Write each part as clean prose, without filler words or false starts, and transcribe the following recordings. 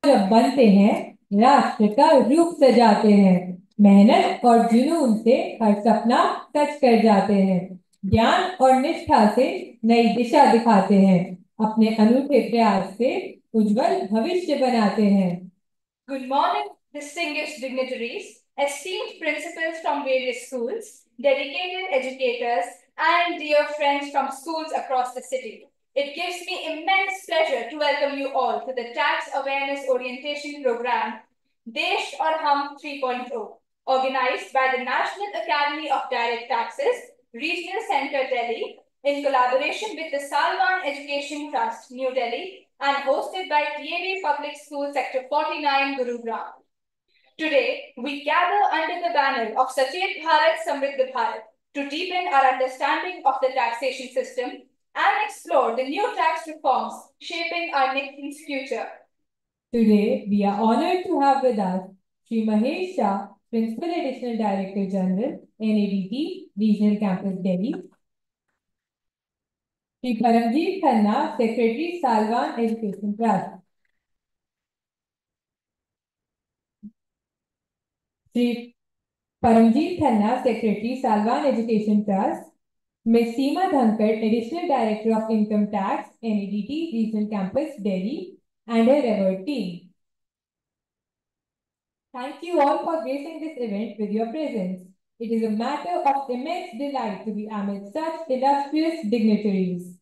जब बनते हैं, राष्ट्र का रूप सजाते हैं। मेहनत और जुनून से हर सपना सच कर जाते हैं। ज्ञान और निष्ठा से नई दिशा दिखाते हैं। अपने अनूठे प्रयास से उज्जवल भविष्य बनाते हैं। Good morning, distinguished dignitaries, esteemed principals from various schools, dedicated educators, and dear friends from schools across the city. It gives me immense pleasure to welcome you all to the Tax Awareness Orientation Program, Desh or Hum 3.0, organized by the National Academy of Direct Taxes, Regional Center Delhi, in collaboration with the Salman Education Trust, New Delhi, and hosted by D.A.V Public School Sector 49, Gurugram. Today, we gather under the banner of Sachet Bharat Samriddha Bharat to deepen our understanding of the taxation system and explore the new tax reforms shaping our nation's future. Today, we are honored to have with us Sri Mahesh Shah, Principal Additional Director General, NADT, Regional Campus Delhi. Sri Paramjeet Khanna, Secretary, Salvan Education Trust. Sri Paramjeet Khanna, Secretary, Salvan Education Trust. Ms. Seema Dhankar, Additional Director of Income Tax, NADT, Regional Campus Delhi, and her revered team. Thank you all for gracing this event with your presence. It is a matter of immense delight to be amid such illustrious dignitaries.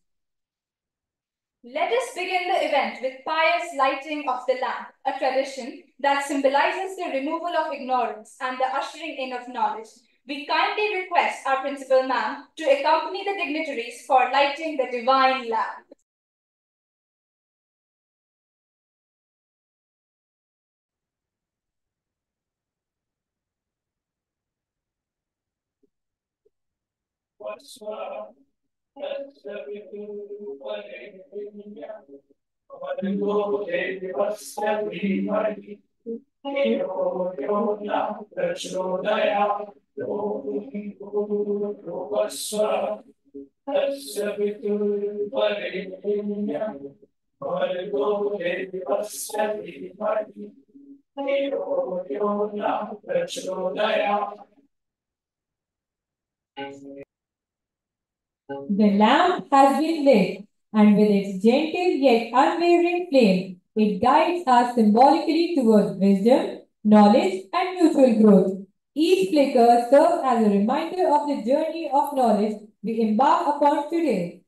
Let us begin the event with pious lighting of the lamp, a tradition that symbolizes the removal of ignorance and the ushering in of knowledge. We kindly request our principal ma'am to accompany the dignitaries for lighting the divine lamp. The lamp has been lit, and with its gentle yet unwavering flame, it guides us symbolically towards wisdom, knowledge, and mutual growth. Each flicker serves as a reminder of the journey of knowledge we embark upon today.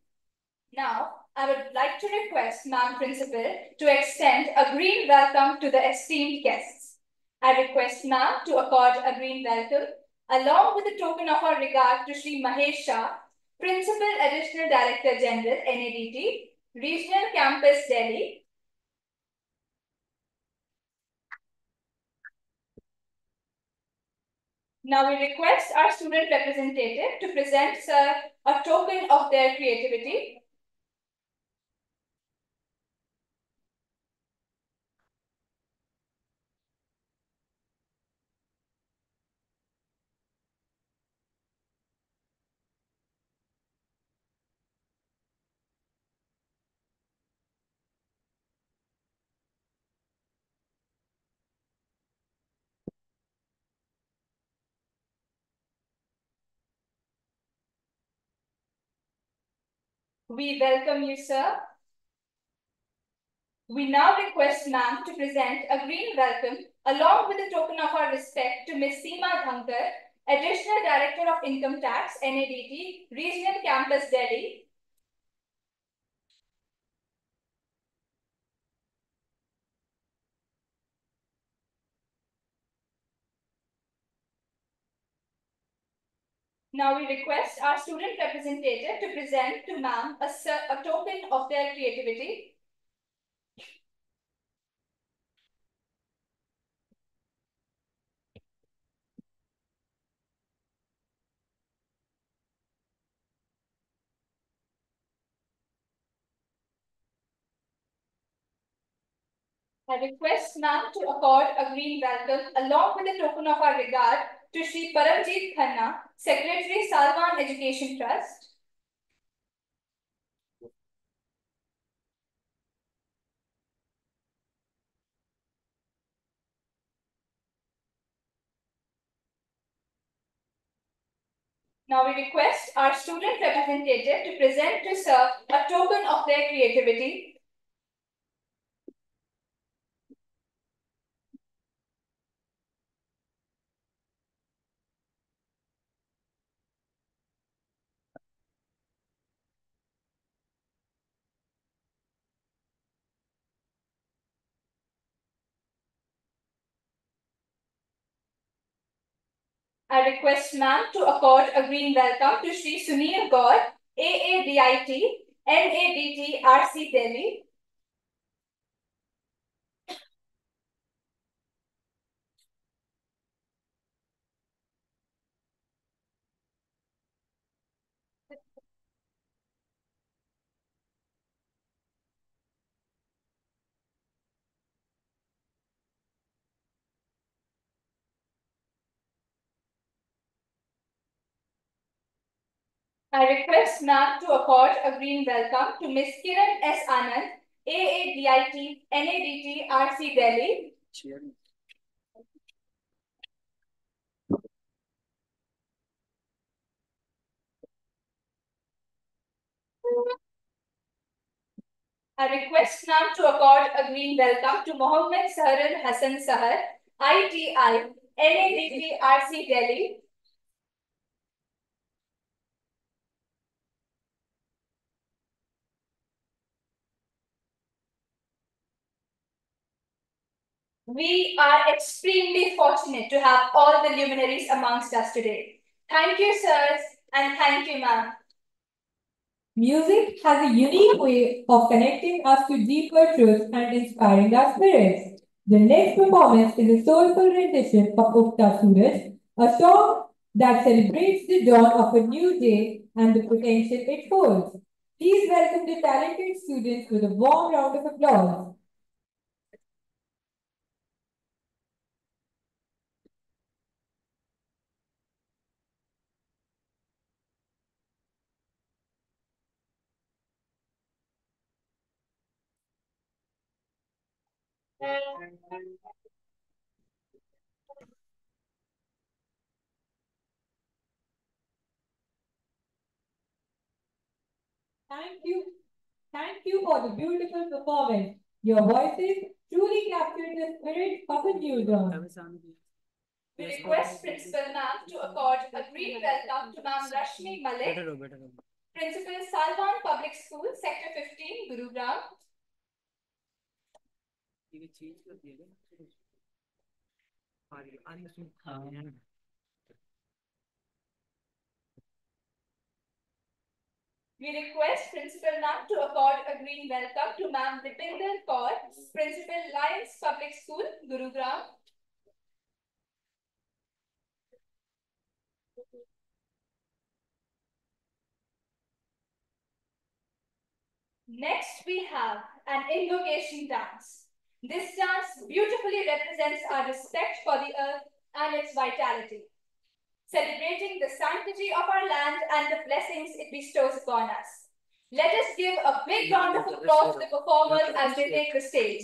Now, I would like to request Ma'am Principal to extend a green welcome to the esteemed guests. I request Ma'am to accord a green welcome along with a token of our regard to Sri Mahesh Shah, Principal Additional Director General, NADT, Regional Campus, Delhi. Now we request our student representative to present, sir, a token of their creativity. We welcome you, sir. We now request ma'am to present a green welcome along with a token of our respect to Ms. Seema Dhankar, Additional Director of Income Tax, NADT, Regional Campus, Delhi. Now we request our student representative to present to ma'am a token of their creativity. I request ma'am to accord a green welcome along with a token of our regard to Sri Paramjeet Khanna, Secretary, Salman Education Trust. Now we request our student representative to present to sir a token of their creativity. I request ma'am to accord a green welcome to Sri Sunil Gaur, AADIT, NADT RC Delhi. I request ma'am to accord a green welcome to Miss Kiran S. Anand, AADIT, NADT RC Delhi. I request now to accord a green welcome to Mohammed Saharul Hassan Sahar, ITI, NADT RC Delhi. We are extremely fortunate to have all the luminaries amongst us today. Thank you, sirs, and thank you, ma'am. Music has a unique way of connecting us to deeper truths and inspiring our spirits. The next performance is a soulful rendition of Ukta Suraj, a song that celebrates the dawn of a new day and the potential it holds. Please welcome the talented students with a warm round of applause. Thank you. Thank you for the beautiful performance. Your voices truly captured the spirit of a new dawn. We request Principal Ma'am to accord a green welcome to Ma'am Rashmi Malik, Principal Salvan Public School, Sector 15, Gurugram. We request Principal Ma'am to accord a green welcome to Ma'am Dipinder Kaur, Principal Lions Public School, Gurugram. Next, we have an invocation dance. This dance beautifully represents our respect for the earth and its vitality, celebrating the sanctity of our land and the blessings it bestows upon us. Let us give a big round of applause to the performers as they take the stage.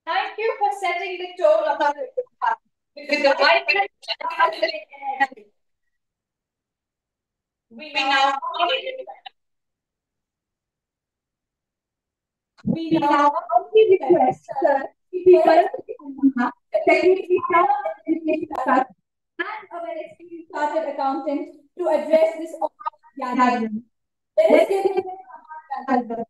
Thank you for setting the tone of our with the vibrant energy. We now only request people technically sound education staff and a very experienced chartered accountant to address this gathering. Let's give them a welcome.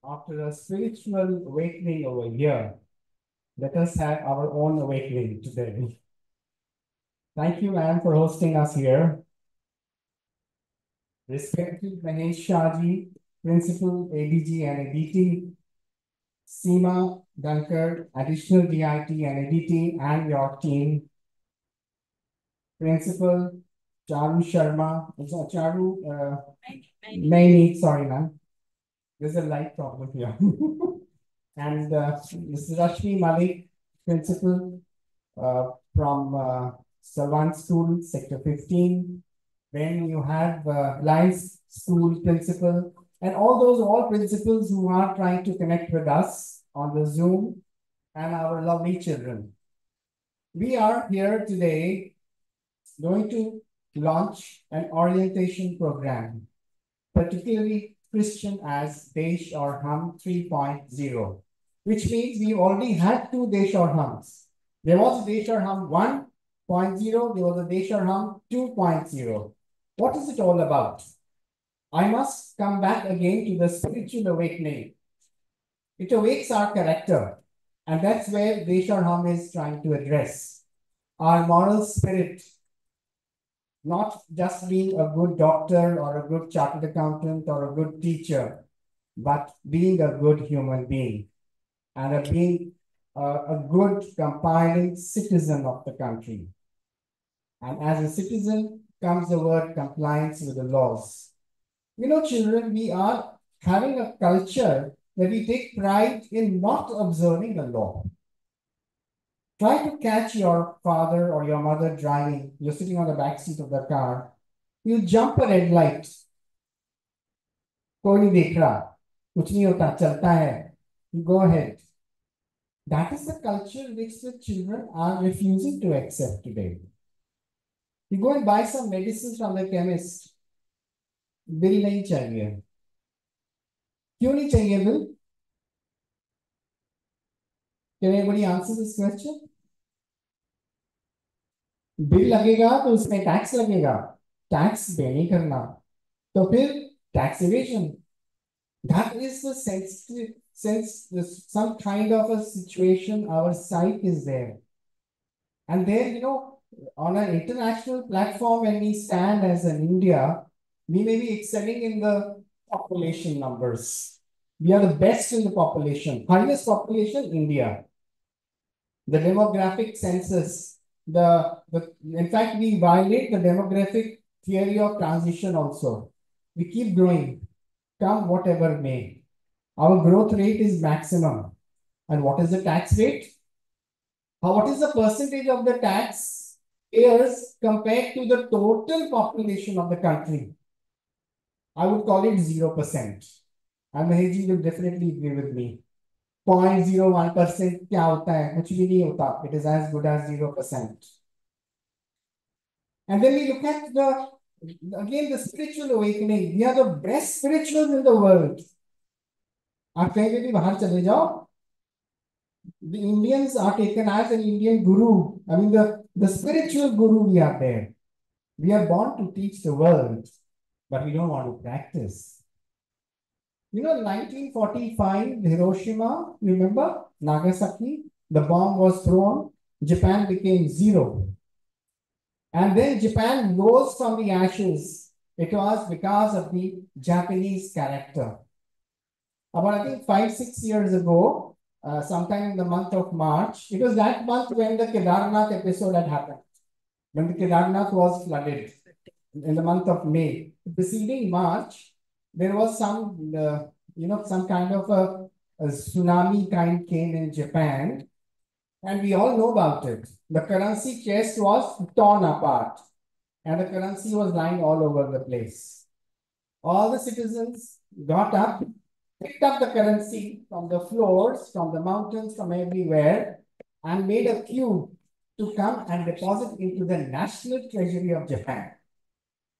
After a spiritual awakening over here, let us have our own awakening today. Thank you, ma'am, for hosting us here. Respected Mahesh Shahji, Principal, ADG and ADT, Seema Dunkar, Additional DIT and ADT, and your team. Principal, Charu Sharma, Naini, sorry, ma'am. There's a light problem here. And Mrs. Rashmi Malik, Principal from Salwan School, Sector 15. Then you have Lions School Principal, and all principals who are trying to connect with us on the Zoom, and our lovely children. We are here today going to launch an orientation program, particularly Christian as Desh or Hum 3.0, which means we already had two Desh or Hums. There was a Desh or Hum 1.0, there was a Desh or Hum 2.0. What is it all about? I must come back again to the spiritual awakening. It awakes our character, and that's where Desh or Hum is trying to address. Our moral spirit, not just being a good doctor or a good chartered accountant or a good teacher, but being a good human being and being a good compiling citizen of the country. And as a citizen comes the word compliance with the laws. You know, children, we are having a culture that we take pride in not observing the law. Try to catch your father or your mother driving. You're sitting on the back seat of the car. You jump a red light. कोई नहीं देख रहा, कुछ नहीं होता, चलता है. You go ahead. That is the culture which the children are refusing to accept today. You go and buy some medicines from the chemist. Bill नहीं चाहिए. क्यों नहीं चाहिए bill? Can anybody answer this question? Bill लगेगा तो उसमें tax लगेगा, tax पे नहीं करना तो फिर tax evasion. That is the some kind of a situation our site is there. And there, on an international platform, when we stand as an India, we may be excelling in the population numbers. We are the best in the population. Highest population, India. The demographic census, in fact, we violate the demographic theory of transition also. We keep growing, come whatever may. Our growth rate is maximum. And what is the tax rate? What is the percentage of the tax payers compared to the total population of the country? I would call it 0%. And Maheji will definitely agree with me. 0.01% क्या होता है? कुछ भी नहीं होता. It is as good as 0%. And then we look at the spiritual awakening. We are the best spirituals in the world. आप कहीं पे भी बाहर चले जाओ, the Indians are taken as an Indian guru. I mean, the spiritual guru we are there. We are born to teach the world, but we don't want to practice. 1945, Hiroshima, remember? Nagasaki, the bomb was thrown, Japan became zero. And then Japan rose from the ashes. It was because of the Japanese character. About, I think, 5-6 years ago, sometime in the month of March, it was that month when the Kedarnath episode had happened, when the Kedarnath was flooded in the month of May. Preceding March, there was some kind of a tsunami kind came in Japan, and we all know about it. The currency chest was torn apart, and the currency was lying all over the place. All the citizens got up, picked up the currency from the floors, from the mountains, from everywhere, and made a queue to come and deposit into the national treasury of Japan.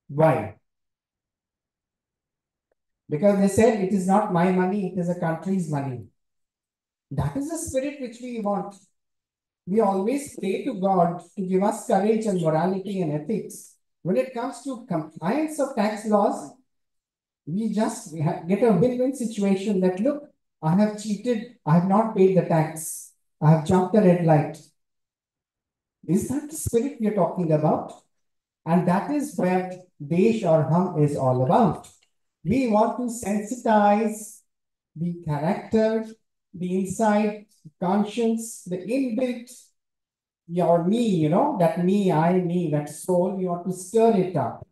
Why? Because they said it is not my money, it is a country's money. That is the spirit which we want. We always pray to God to give us courage and morality and ethics. When it comes to compliance of tax laws, we just get a win-win situation that, look, I have cheated, I have not paid the tax, I have jumped the red light. Is that the spirit we are talking about? And that is what Desh or Hum is all about. We want to sensitize the character, the inside conscience, the inbuilt, your me, that me, I, me, that soul, we want to stir it up.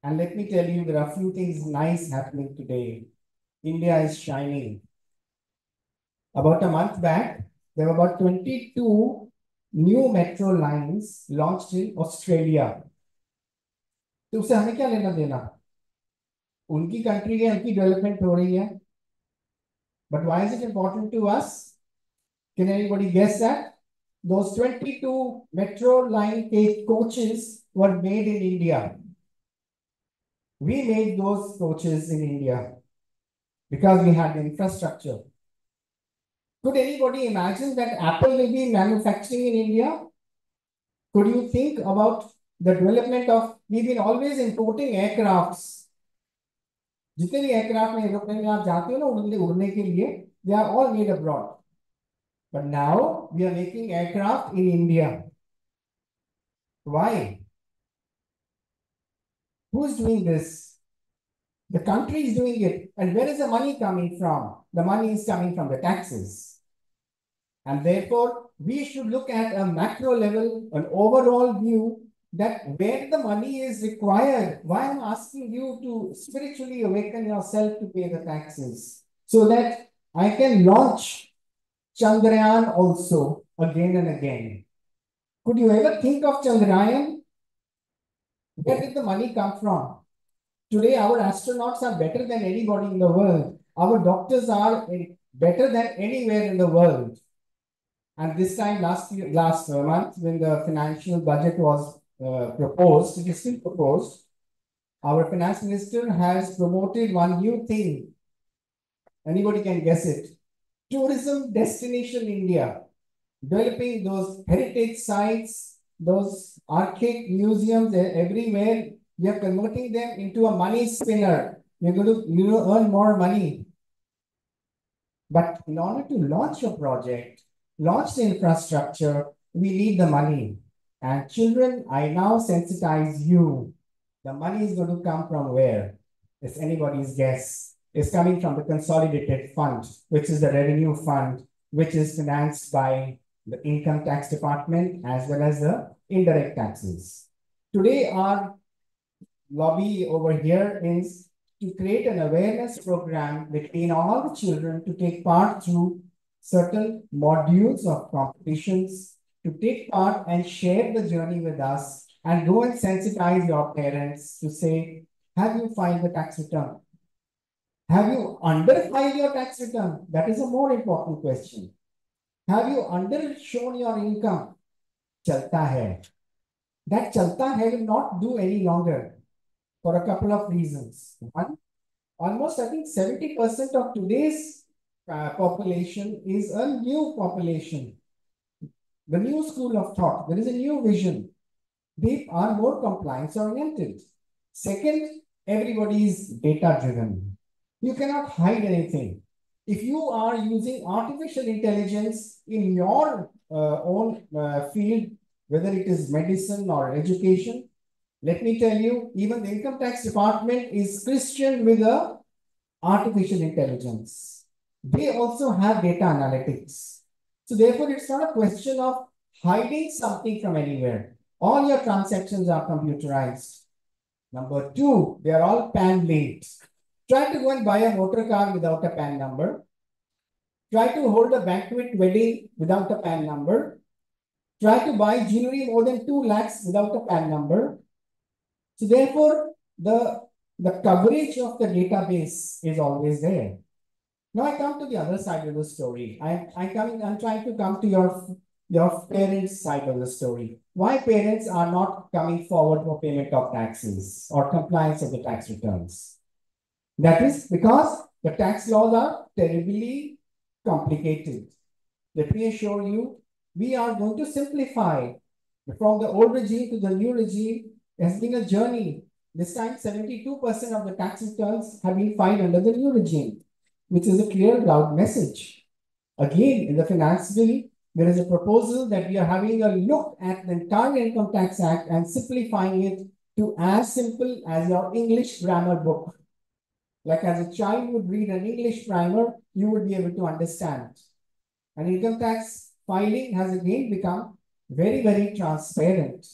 And let me tell you, there are a few things nice happening today. India is shining. About a month back, there were about 22 new metro lines launched in Australia. तो उससे हमें क्या लेना देना? उनकी country है, उनकी development हो रही है. But why is it important to us? Can anybody guess that? Those 22 metro line coaches were made in India. We made those coaches in India because we had the infrastructure. Could anybody imagine that Apple will be manufacturing in India? Could you think about the development of, we've been always importing aircrafts. जितने भी aircraft में aeroplane में आप जाते हो ना उड़ने के लिए, they are all made abroad. But now we are making aircraft in India. Why? Who's doing this? The country is doing it. And where is the money coming from? The money is coming from the taxes. And therefore, we should look at a macro level, an overall view that where the money is required. Why I'm asking you to spiritually awaken yourself to pay the taxes so that I can launch Chandrayaan also again and again. Could you ever think of Chandrayaan? Where did the money come from? Today, our astronauts are better than anybody in the world. Our doctors are better than anywhere in the world. And this time, last month, when the financial budget was proposed, it is still proposed, our finance minister has promoted one new thing. Anybody can guess it. Tourism Destination India. Developing those heritage sites, those archaic museums everywhere, we are converting them into a money spinner. You're going to earn more money. But in order to launch a project, launch the infrastructure, we need the money. And children, I now sensitize you. The money is going to come from where? It's anybody's guess. It's coming from the consolidated fund, which is the revenue fund, which is financed by the income tax department as well as the indirect taxes. Today, our lobby over here is to create an awareness program between all the children to take part through certain modules of competitions, to take part and share the journey with us and go and sensitize your parents to say, have you filed the tax return? Have you underfiled your tax return? That is a more important question. Have you undershown your income? Chalta hai. That chalta hai will not do any longer for a couple of reasons. One, almost I think 70% of today's population is a new population. The new school of thought. There is a new vision. They are more compliance oriented. Second, everybody is data driven. You cannot hide anything. If you are using artificial intelligence in your own field, whether it is medicine or education, let me tell you, even the income tax department is Christian with a artificial intelligence. They also have data analytics. So therefore, it's not a question of hiding something from anywhere. All your transactions are computerized. Number two, they are all PAN linked. Try to go and buy a motor car without a PAN number. Try to hold a banquet wedding without a PAN number. Try to buy jewelry more than 2 lakhs without a PAN number. So therefore, the coverage of the database is always there. Now I come to the other side of the story. I'm trying to come to your parents' side of the story. Why parents are not coming forward for payment of taxes or compliance of the tax returns? That is because the tax laws are terribly complicated. Let me assure you, we are going to simplify. From the old regime to the new regime, it has been a journey. This time, 72% of the tax returns have been filed under the new regime, which is a clear, loud message. Again, in the finance bill, there is a proposal that we are having a look at the entire Income Tax Act and simplifying it to as simple as your English grammar book. Like as a child would read an English primer, you would be able to understand. And income tax filing has again become very, very transparent.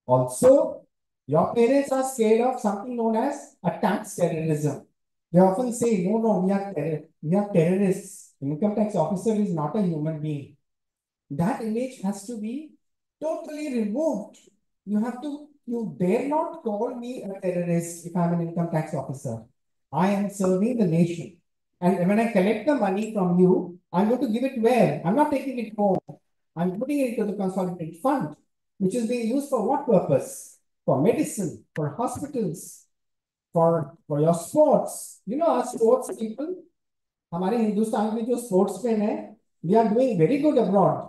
Also, your parents are scared of something known as a tax terrorism. They often say, no, we are terrorists. Income tax officer is not a human being. That image has to be totally removed. You dare not call me a terrorist if I'm an income tax officer. I am serving the nation. And when I collect the money from you, I'm going to give it where? I'm not taking it home. I'm putting it into the consolidated fund, which is being used for what purpose? For medicine, for hospitals, for your sports. You know, our sports people, हमारे हिंदुस्तान में जो sportsman है, they are doing very good abroad.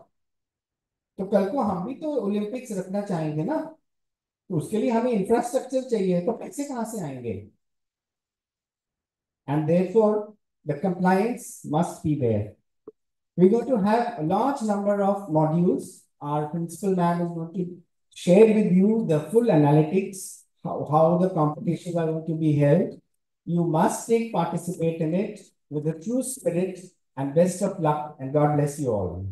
तो कल को हम भी तो ओलंपिक्स रखना चाहेंगे ना, तो उसके लिए हमें इंफ्रास्ट्रक्चर चाहिए, तो पैसे कहाँ से आएंगे? And therefore, the compliance must be there. We're going to have a large number of modules. Our principal man is going to share with you the full analytics, how the competitions are going to be held. You must participate in it with a true spirit, and best of luck, and God bless you all.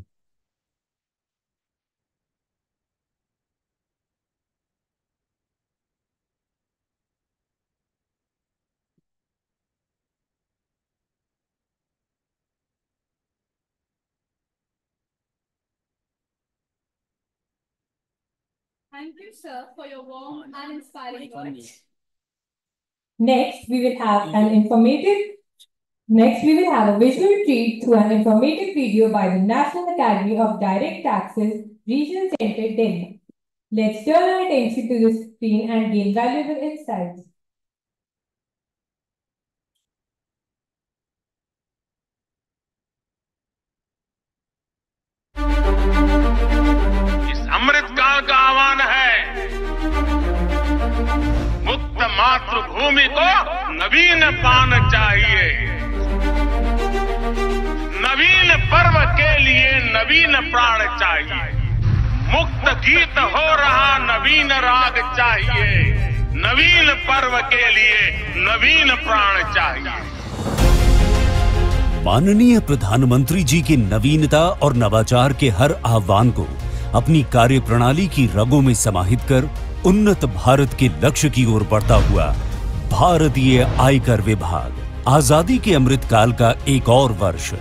Thank you, sir, for your warm and inspiring words. Next, we will have a visual treat to an informative video by the National Academy of Direct Taxes, Regional Center, Delhi. Let's turn our attention to the screen and gain valuable insights. इस अमृतकाल का आह्वान है। मुक्त मातृभूमि को नवीन पान चाहिए। नवीन पर्व के लिए नवीन प्राण चाहिए। मुक्त गीत हो रहा नवीन राग चाहिए। नवीन पर्व के लिए नवीन प्राण चाहिए। माननीय प्रधानमंत्री जी की नवीनता और नवाचार के हर आह्वान को अपनी कार्यप्रणाली की रगों में समाहित कर उन्नत भारत के लक्ष्य की ओर बढ़ता हुआ भारतीय आयकर विभाग आजादी के अमृत काल का एक और वर्ष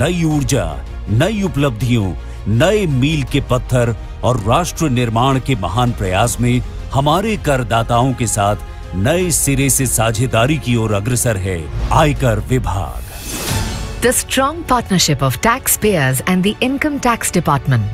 नई ऊर्जा, नई उपलब्धियों, नए मील के पत्थर और राष्ट्र निर्माण के महान प्रयास में हमारे करदाताओं के साथ नए सिरे से साझेदारी की ओर अग्रसर है आयकर विभाग। The strong partnership of taxpayers and the Income Tax Department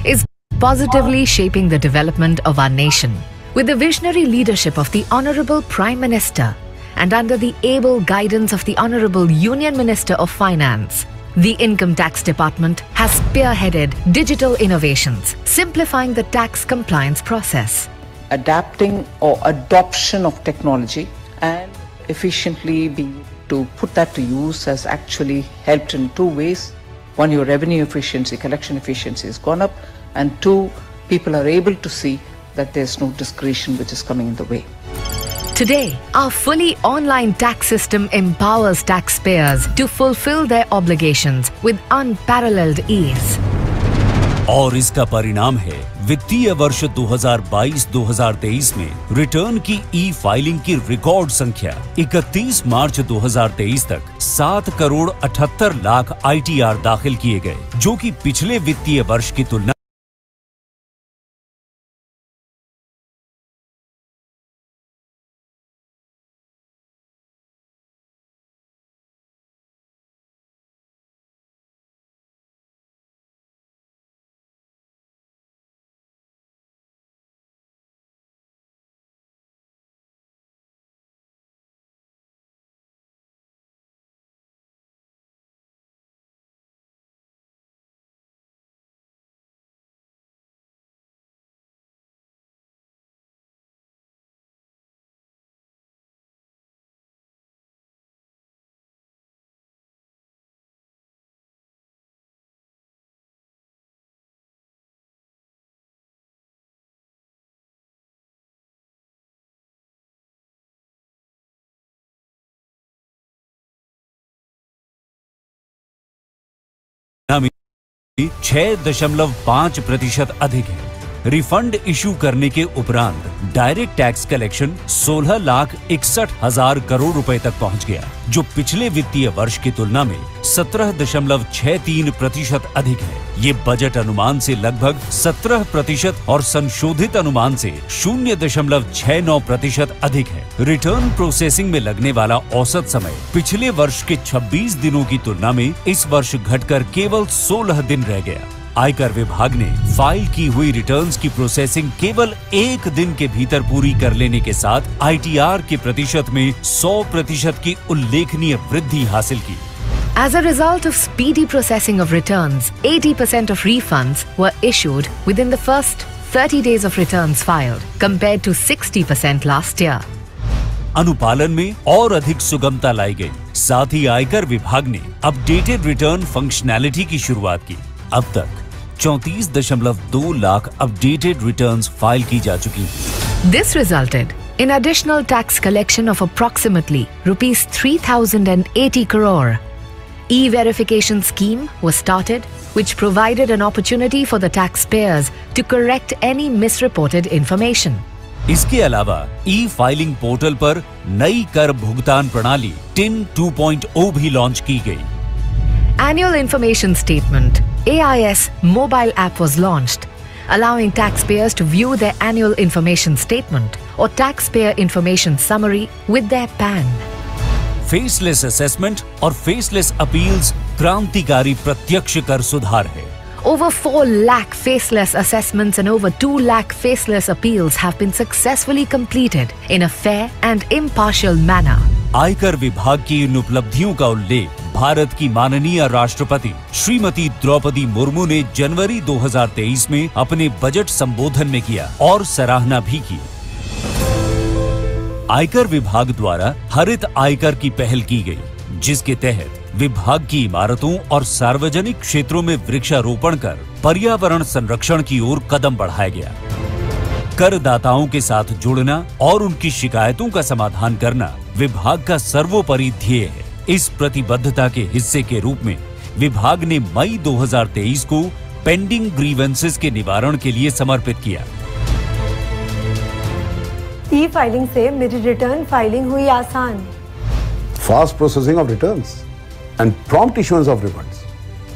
is positively shaping the development of our nation. With the visionary leadership of the Honorable Prime Minister and under the able guidance of the Honorable Union Minister of Finance, the Income Tax Department has spearheaded digital innovations, simplifying the tax compliance process. Adapting or adoption of technology and efficiently being to put that to use has actually helped in two ways. One, your revenue efficiency, collection efficiency has gone up, and two, people are able to see that there's no discretion which is coming in the way. Today, our fully online tax system empowers taxpayers to fulfill their obligations with unparalleled ease. और इसका परिणाम है वित्तीय वर्ष 2022-2023 में return की ई filing की record संख्या 31 मार्च 2023 तक 7 करोड़ 78 लाख ITR दाखिल किए गए, जो कि पिछले वित्तीय वर्ष की तुलना में 6.5% अधिक है। रिफंड इशू करने के उपरांत डायरेक्ट टैक्स कलेक्शन 16,61,000 करोड़ रुपए तक पहुंच गया, जो पिछले वित्तीय वर्ष की तुलना में 17.63% अधिक है। ये बजट अनुमान से लगभग 17% और संशोधित अनुमान से 0.69% अधिक है। रिटर्न प्रोसेसिंग में लगने वाला औसत समय पिछले वर्ष के 26 दिनों की तुलना में इस वर्ष घटकर केवल 16 दिन रह गया। आयकर विभाग ने फाइल की हुई रिटर्न्स की प्रोसेसिंग केवल 1 दिन के भीतर पूरी कर लेने के साथ ITR के प्रतिशत में 100% की उल्लेखनीय वृद्धि हासिल की। As a result of speedy processing of returns, 80% of refunds were issued within the first 30 days of returns filed, compared to 60% last year. अनुपालन में और अधिक सुगमता लाई गई। साथ ही आयकर विभाग ने अपडेटेड रिटर्न फंक्शनैलिटी की शुरुआत की। अब तक 34.2 लाख अपडेटेड रिटर्न्स फाइल की जा चुकी हैं। This resulted in additional tax collection of approximately rupees 3,080 crore. E-verification scheme was started, which provided an opportunity for the taxpayers to correct any misreported information. इसके अलावा ई फाइलिंग पोर्टल पर नई कर भुगतान प्रणाली TIN 2.0 भी लॉन्च की गई। Annual Information Statement (AIS) mobile app was launched, allowing taxpayers to view their annual information statement or taxpayer information summary with their PAN. Faceless assessment और फेसलेस अपील्स क्रांतिकारी प्रत्यक्ष कर सुधार है। Over 4 lakh faceless assessments and over 2 lakh faceless appeals have been successfully completed in a fair and impartial manner. आयकर विभाग की इन उपलब्धियों का उल्लेख भारत की माननीय राष्ट्रपति श्रीमती द्रौपदी मुर्मू ने जनवरी 2023 में अपने बजट संबोधन में किया और सराहना भी की। आयकर विभाग द्वारा हरित आयकर की पहल की गई, जिसके तहत विभाग की इमारतों और सार्वजनिक क्षेत्रों में वृक्षारोपण कर पर्यावरण संरक्षण की ओर कदम बढ़ाया गया। करदाताओं के साथ जुड़ना और उनकी शिकायतों का समाधान करना विभाग का सर्वोपरि ध्येय है। इस प्रतिबद्धता के हिस्से के रूप में विभाग ने मई 2023 को पेंडिंग ग्रीवेंसेस के निवारण के लिए समर्पित किया। ई फाइलिंग से मेरी रिटर्न फाइलिंग हुई आसान। Fast processing of returns and prompt issuance of refunds.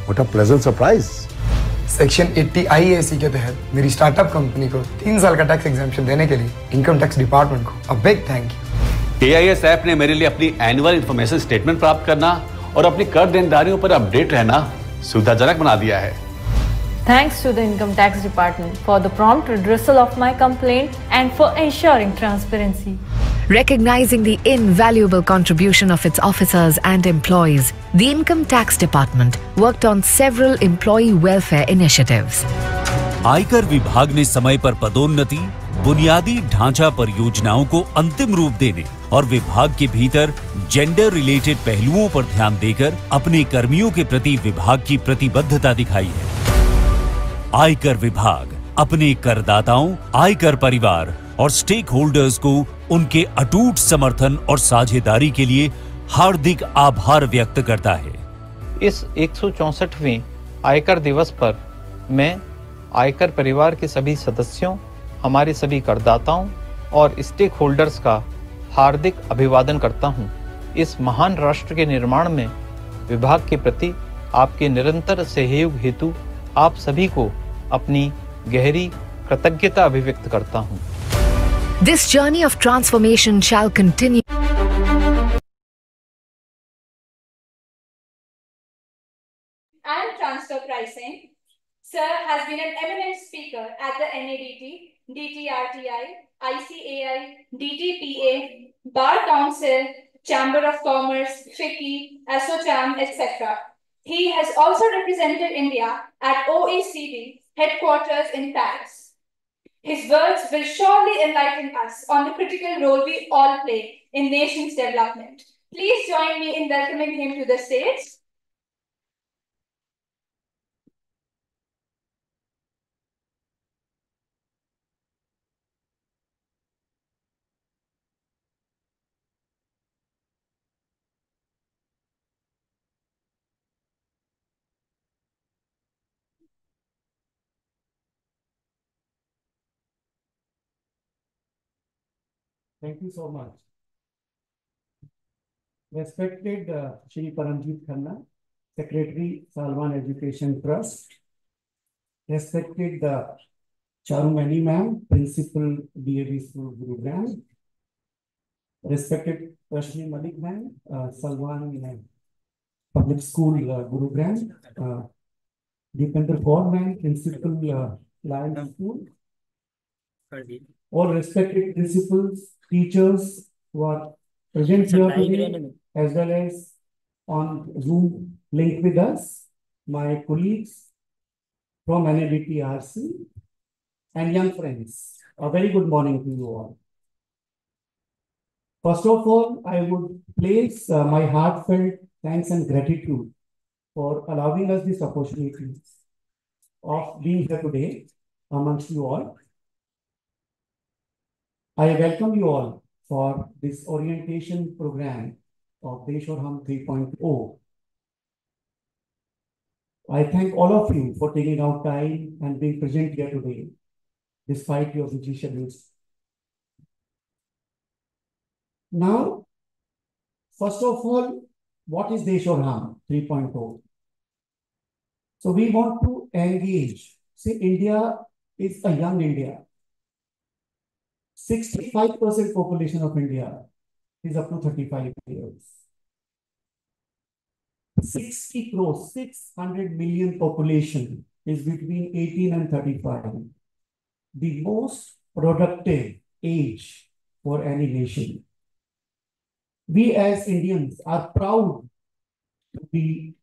What a pleasant surprise! Section 80 IAC के तहत मेरी स्टार्टअप कंपनी को 3 साल का टैक्स एग्जेम्पशन देने के लिए इनकम टैक्स डिपार्टमेंट को a big thank you. AIS app ने मेरे लिए अपनी एनुअल इन्फॉर्मेशन स्टेटमेंट प्राप्त करना और अपनी कर देनदारियों पर अपडेट रहना सुविधाजनक बना दिया है। Thanks to the Income Tax Department for the prompt redressal of my complaint and for ensuring transparency. Recognizing the invaluable contribution of its officers and employees, the Income Tax Department worked on several employee welfare initiatives. आयकर विभाग ने समय पर पदोन्नति, बुनियादी ढांचा परियोजनाओं को अंतिम रूप देने और विभाग के भीतर जेंडर रिलेटेड पहलुओं पर ध्यान देकर अपने कर्मियों के प्रति विभाग की प्रतिबद्धता दिखाई है। आयकर विभाग अपने करदाताओं, आयकर परिवार और स्टेक होल्डर्स को उनके अटूट समर्थन और साझेदारी के लिए हार्दिक आभार व्यक्त करता है। इस 164वें आयकर दिवस पर मैं आयकर परिवार के सभी सदस्यों, हमारे सभी करदाताओं और स्टेक होल्डर्स का हार्दिक अभिवादन करता हूं। इस महान राष्ट्र के निर्माण में विभाग के प्रति आपके निरंतर सहयोग हेतु आप सभी को अपनी गहरी कृतज्ञता अभिव्यक्त करता हूं। This journey of transformation shall continue. And transfer pricing. Sir has been an eminent speaker at the NADT, DTRTI, ICAI, DTPA, Bar Council, Chamber of Commerce, FICCI, ASSOCHAM, etc. He has also represented India at OECD headquarters in Paris. His words will surely enlighten us on the critical role we all play in nation's development. Please join me in welcoming him to the stage. Thank you so much. Respected Shri Paramjit Khanna, Secretary, Salwan Education Trust. Respected Charumani Ma'am, Principal, D.A.V. School Gurugram. Respected Rashmi Malik Ma'am, Salwan Public School Gurugram. Deependra Kaur Ma'am, Principal, Lion School. All respected principals, teachers who are present here today, as well as on Zoom link with us, my colleagues from NADT3.0 and young friends. A very good morning to you all. First of all, I would place my heartfelt thanks and gratitude for allowing us this opportunity of being here today amongst you all. I welcome you all for this orientation program of D.A.V 3.0. I thank all of you for taking out time and being present here today, despite your busy schedules. Now, first of all, what is D.A.V 3.0? So we want to engage. See, India is a young India. 65% population of India is up to 35 years. 60 crores, 600 million population is between 18 and 35. The most productive age for any nation. We as Indians are proud to be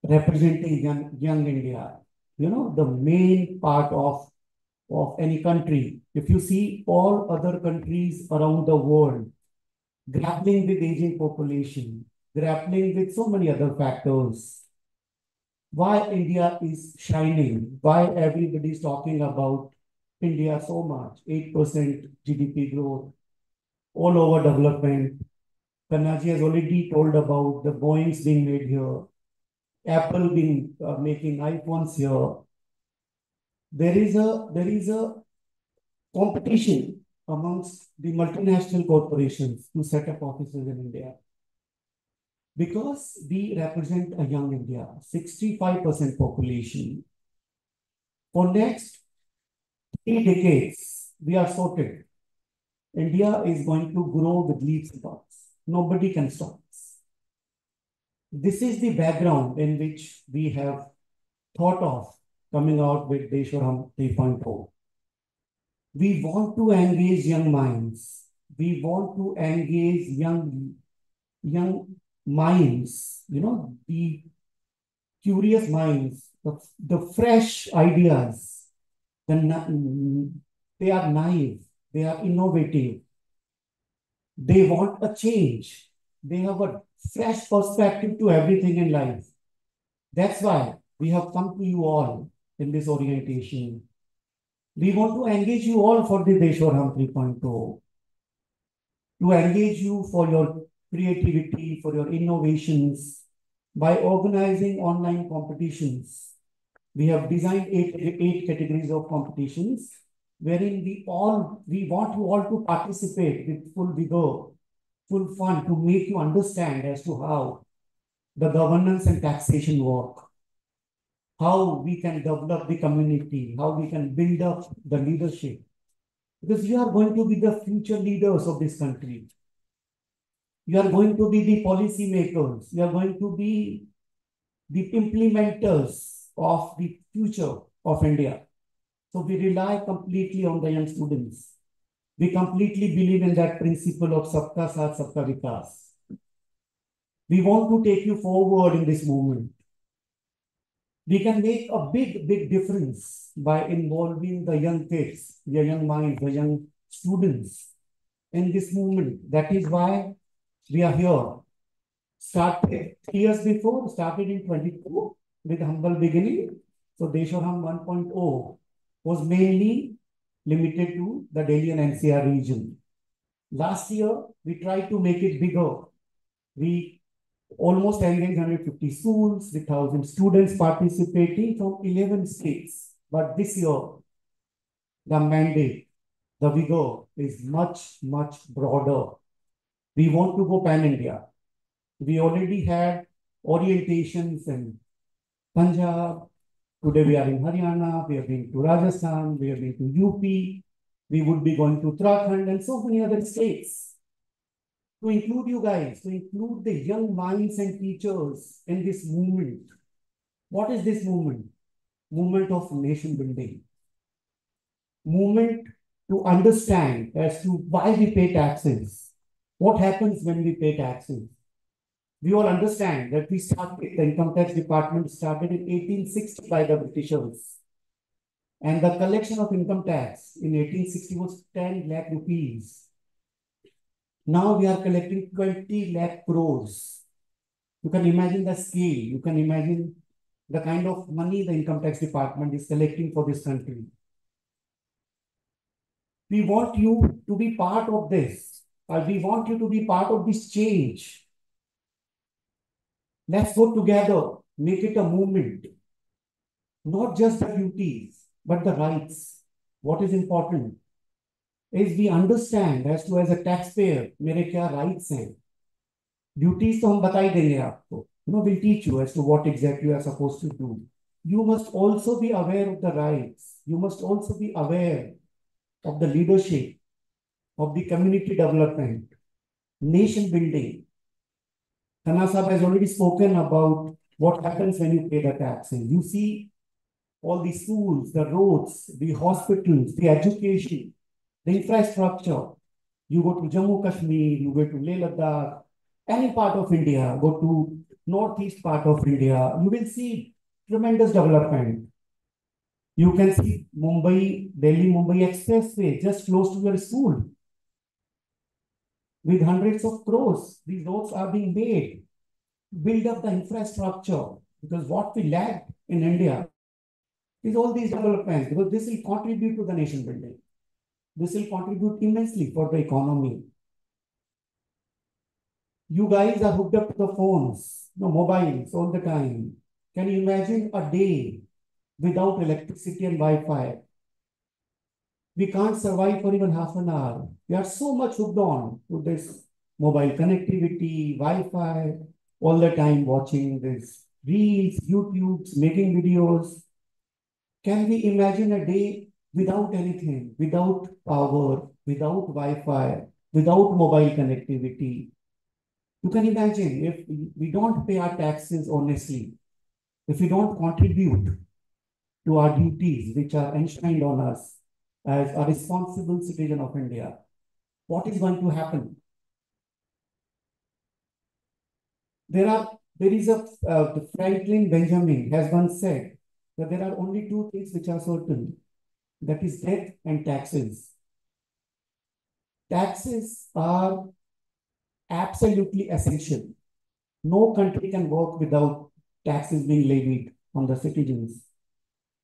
representing young India. You know, the main part of any country. If you see all other countries around the world grappling with aging population, grappling with so many other factors, why India is shining, why everybody is talking about India so much, 8% GDP growth, all over development. Kanaji has already told about the Boeings being made here, Apple being making iPhones here. There is a competition amongst the multinational corporations to set up offices in India. Because we represent a young India, 65% population. For next 3 decades, we are sorted. India is going to grow with leaps and bounds. Nobody can stop us. This is the background in which we have thought of coming out with D.A.V 3.0. We want to engage young minds. We want to engage young minds, you know, the curious minds, the fresh ideas. They are naive. They are innovative. They want a change. They have a fresh perspective to everything in life. That's why we have come to you all in this orientation. We want to engage you all for the D.A.V 3.0, to engage you for your creativity, for your innovations by organizing online competitions. We have designed eight categories of competitions wherein we want you all to participate with full vigor, full fun, to make you understand as to how the governance and taxation work, how we can develop the community, how we can build up the leadership. Because you are going to be the future leaders of this country. You are going to be the policy makers. You are going to be the implementers of the future of India. So we rely completely on the young students. We completely believe in that principle of Sabka Saath, Sabka Vikas. We want to take you forward in this movement. We can make a big difference by involving the young kids, the young minds, the young students in this movement. That is why we are here. Started 3 years before, started in 22 with humble beginning. So D.A.V 1.0 was mainly limited to the Delhi and NCR region. Last year, we tried to make it bigger. We almost engaged 150 schools with 1,000 students participating from 11 states. But this year, the mandate, the vigor is much broader. We want to go pan-India. We already had orientations in Punjab. Today we are in Haryana. We have been to Rajasthan. We have been to UP. We would be going to Uttarakhand and so many other states. To include you guys, to include the young minds and teachers in this movement. What is this movement? Movement of nation building. Movement to understand as to why we pay taxes. What happens when we pay taxes? We all understand that the income tax department started in 1860 by the Britishers. And the collection of income tax in 1860 was 10 lakh rupees. Now we are collecting 20 lakh crores. You can imagine the scale. You can imagine the kind of money the income tax department is collecting for this country. We want you to be part of this. We want you to be part of this change. Let's go together, make it a movement. Not just the duties, but the rights. What is important is we understand as to, as a taxpayer, मेरे क्या rights हैं. Duties तो हम बता ही देंगे आपको. We'll teach you as to what exactly you are supposed to do. You must also be aware of the rights. You must also be aware of the leadership, of the community development, nation building. Khanna Sahab has already spoken about what happens when you pay the taxes. You see all the schools, the roads, the hospitals, the education, the infrastructure. You go to Jammu Kashmir, you go to Leh Ladakh, any part of India, go to northeast part of India, you will see tremendous development. You can see Delhi-Mumbai Expressway just close to your school with hundreds of crores. These roads are being made. Build up the infrastructure, because what we lack in India is all these developments, because this will contribute to the nation building. This will contribute immensely for the economy. You guys are hooked up to the phones, mobiles all the time. Can you imagine a day without electricity and Wi-Fi? We can't survive for even half an hour. We are so much hooked on to this mobile connectivity, Wi-Fi, all the time watching this reels, YouTubes, making videos. Can we imagine a day without anything, without power, without Wi-Fi, without mobile connectivity? You can imagine if we don't pay our taxes honestly, if we don't contribute to our duties which are enshrined on us as a responsible citizen of India, what is going to happen? The Franklin Benjamin has once said that there are only two things which are certain, that is death and taxes. Taxes are absolutely essential. No country can work without taxes being levied on the citizens.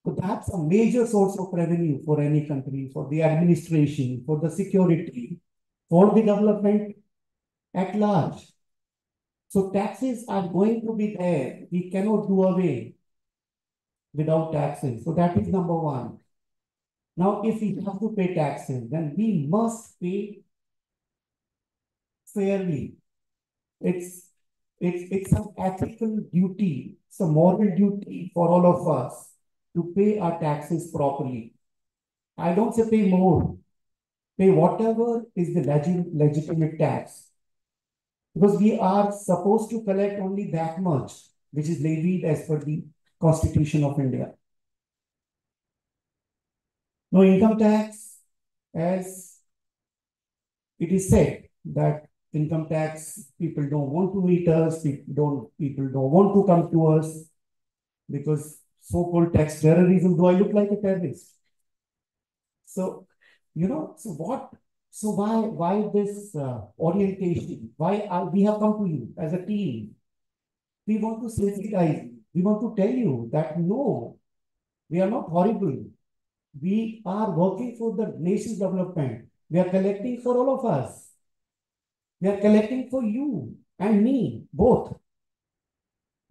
So that's a major source of revenue for any country, for the administration, for the security, for the development at large. So taxes are going to be there. We cannot do away without taxes. So that is number one. Now, if we have to pay taxes, then we must pay fairly. It's an ethical duty, it's a moral duty for all of us to pay our taxes properly. I don't say pay more, pay whatever is the legitimate tax. Because we are supposed to collect only that much, which is levied as per the Constitution of India. No income tax, as it is said that income tax, people don't want to meet us, people don't want to come to us because so-called tax terrorism. Do I look like a terrorist? So, so why this orientation? Why we have come to you as a team? We want to sensitize you. We want to tell you that no, we are not horrible. We are working for the nation's development. We are collecting for all of us. We are collecting for you and me, both.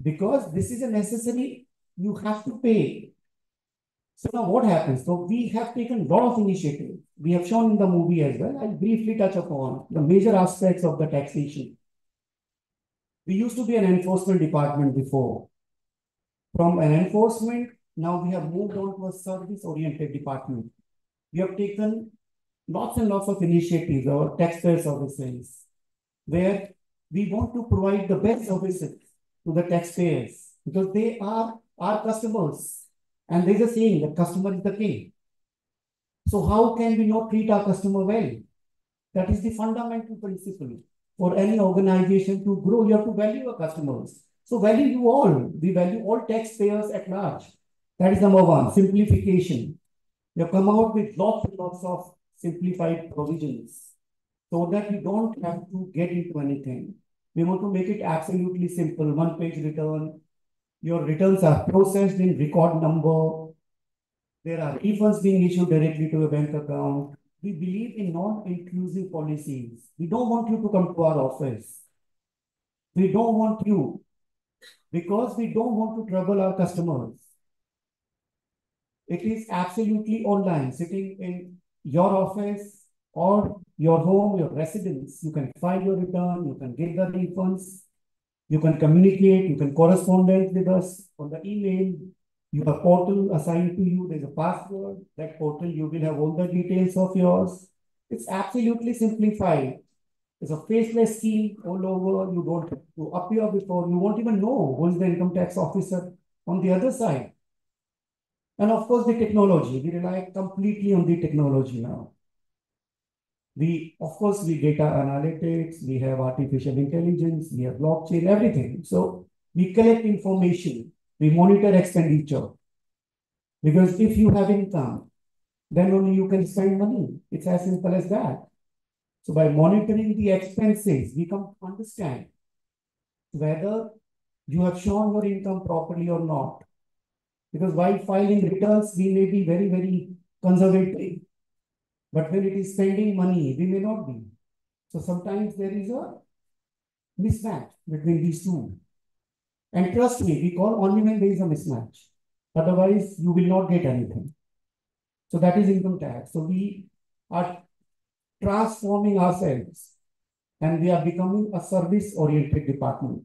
Because this is a necessary, you have to pay. So now what happens? So we have taken a lot of initiatives. We have shown in the movie as well. I'll briefly touch upon the major aspects of the taxation. We used to be an enforcement department before. From an enforcement, now we have moved on to a service-oriented department. We have taken lots and lots of initiatives, our taxpayer services, where we want to provide the best services to the taxpayers because they are our customers. And there's a saying that customer is the king. So how can we not treat our customer well? That is the fundamental principle. For any organization to grow, you have to value our customers. So value you all. We value all taxpayers at large. That is number one, simplification. We have come out with lots and lots of simplified provisions so that you don't have to get into anything. We want to make it absolutely simple, one-page return. Your returns are processed in record number. There are refunds being issued directly to a bank account. We believe in non-intrusive policies. We don't want you to come to our office. We don't want you because we don't want to trouble our customers. It is absolutely online, sitting in your office or your home, your residence. You can file your return, you can get the refunds, you can communicate, you can correspond with us on the email. You have a portal assigned to you. There's a password. That portal, you will have all the details of yours. It's absolutely simplified. It's a faceless scheme all over. You don't have to appear before. You won't even know who is the income tax officer on the other side. And of course, the technology. We rely completely on the technology now. Of course, we data analytics, we have artificial intelligence, we have blockchain, everything. So We collect information. We monitor expenditure. Because if you have income, then only you can spend money. It's as simple as that. So by monitoring the expenses, we come to understand whether you have shown your income properly or not. Because while filing returns, we may be very, very conservative. But when it is spending money, we may not be. So sometimes there is a mismatch between these two. And trust me, we call only when there is a mismatch. Otherwise, you will not get anything. So that is income tax. So we are transforming ourselves and we are becoming a service-oriented department.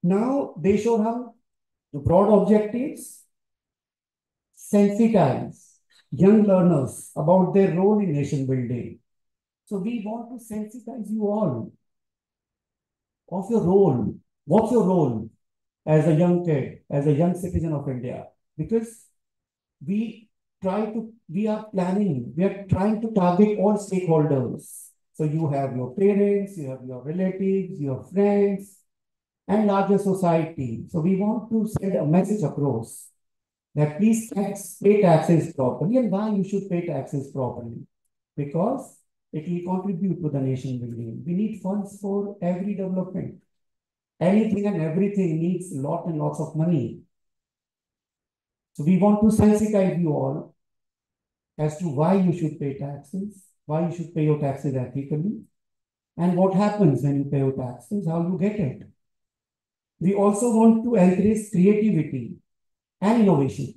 Now, they show how the broad objectives sensitize young learners about their role in nation building. So we want to sensitize you all of your role. What's your role as a young kid, as a young citizen of India? Because we are trying to target all stakeholders. So you have your parents, you have your relatives, your friends, and larger society. So we want to send a message across that please pay taxes properly, and why you should pay taxes properly. Because it will contribute to the nation building. We need funds for every development. Anything and everything needs lots and lots of money. So we want to sensitize you all as to why you should pay taxes, why you should pay your taxes ethically, and what happens when you pay your taxes, how you get it. We also want to encourage creativity and innovation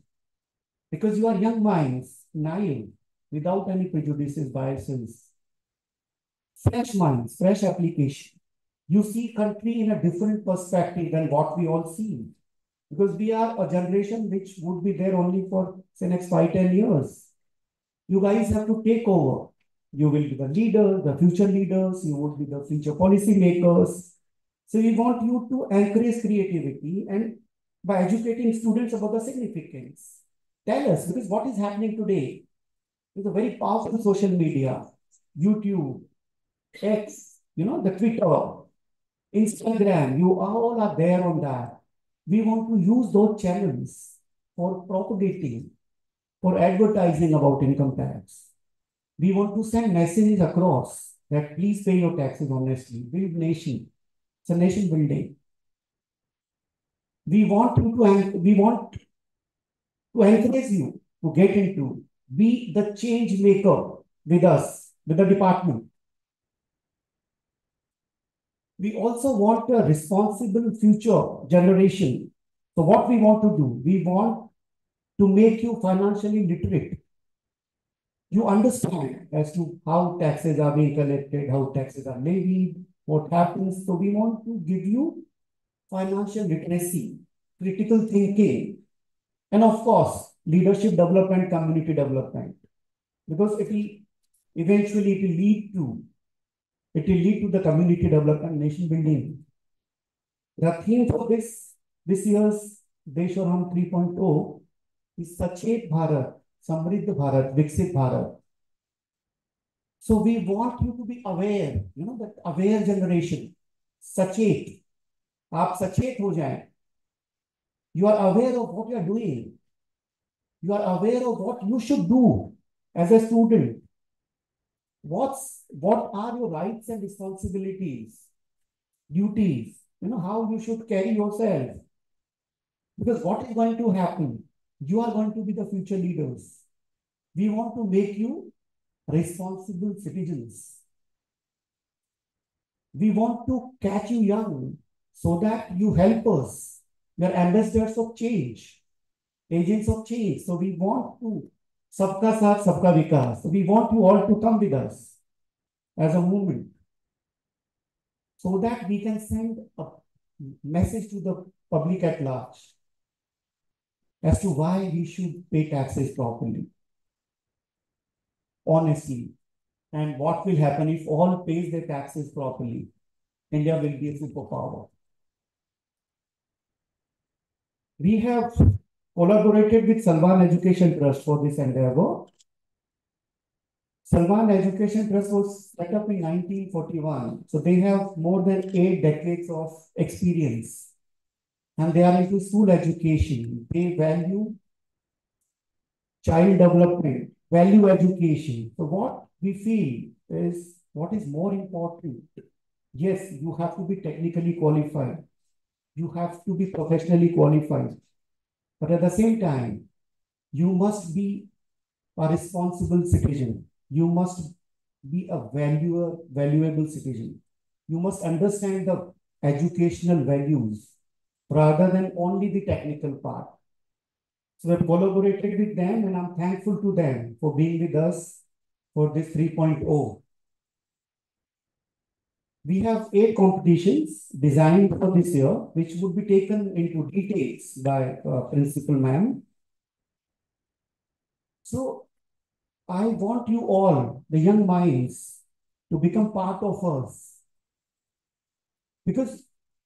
because you are young minds, naive, without any prejudices, biases. Fresh minds, fresh application. You see country in a different perspective than what we all see. Because we are a generation which would be there only for, say, next 5-10 years. You guys have to take over. You will be the leaders, the future leaders. You would be the future policy makers. So we want you to encourage creativity and by educating students about the significance. Tell us, because what is happening today is a very powerful social media, YouTube, X, the Twitter, Instagram, you all are there on that. We want to use those channels for propagating, for advertising about income tax. We want to send messages across that please pay your taxes honestly, build nation. It's a nation building. We want to encourage you to get into, be the change maker with us, with the department. We also want a responsible future generation. So what we want to do, we want to make you financially literate. You understand as to how taxes are being collected, how taxes are levied, what happens. So we want to give you financial literacy, critical thinking, and of course, leadership development, community development. Because it will eventually lead to the community development, nation building. The theme for this year's D.A.V 3.0 is Sachet Bharat, Samriddh Bharat, Viksit Bharat. So we want you to be aware, that aware generation, Sachet. आप सचेत हो जाएं. You are aware of what you are doing. You are aware of what you should do as a student. What are your rights and responsibilities, duties, how you should carry yourself. Because what is going to happen? You are going to be the future leaders. We want to make you responsible citizens. We want to catch you young so that you help us. We are ambassadors of change, agents of change. So we want to Sabka Saath, Sabka Vikas. So we want you all to come with us as a movement so that we can send a message to the public at large as to why we should pay taxes properly, honestly, and what will happen if all pays their taxes properly. India will be a superpower. We have collaborated with Salman Education Trust for this endeavor. Salman Education Trust was set up in 1941. So they have more than 8 decades of experience. And they are into school education. They value child development, value education. So what we feel is what is more important. Yes, you have to be technically qualified. You have to be professionally qualified. But at the same time, you must be a responsible citizen. You must be a valuable citizen. You must understand the educational values rather than only the technical part. So I've collaborated with them and I'm thankful to them for being with us for this 3.0. We have 8 competitions designed for this year, which would be taken into details by Principal Ma'am. So I want you all, the young minds, to become part of us. Because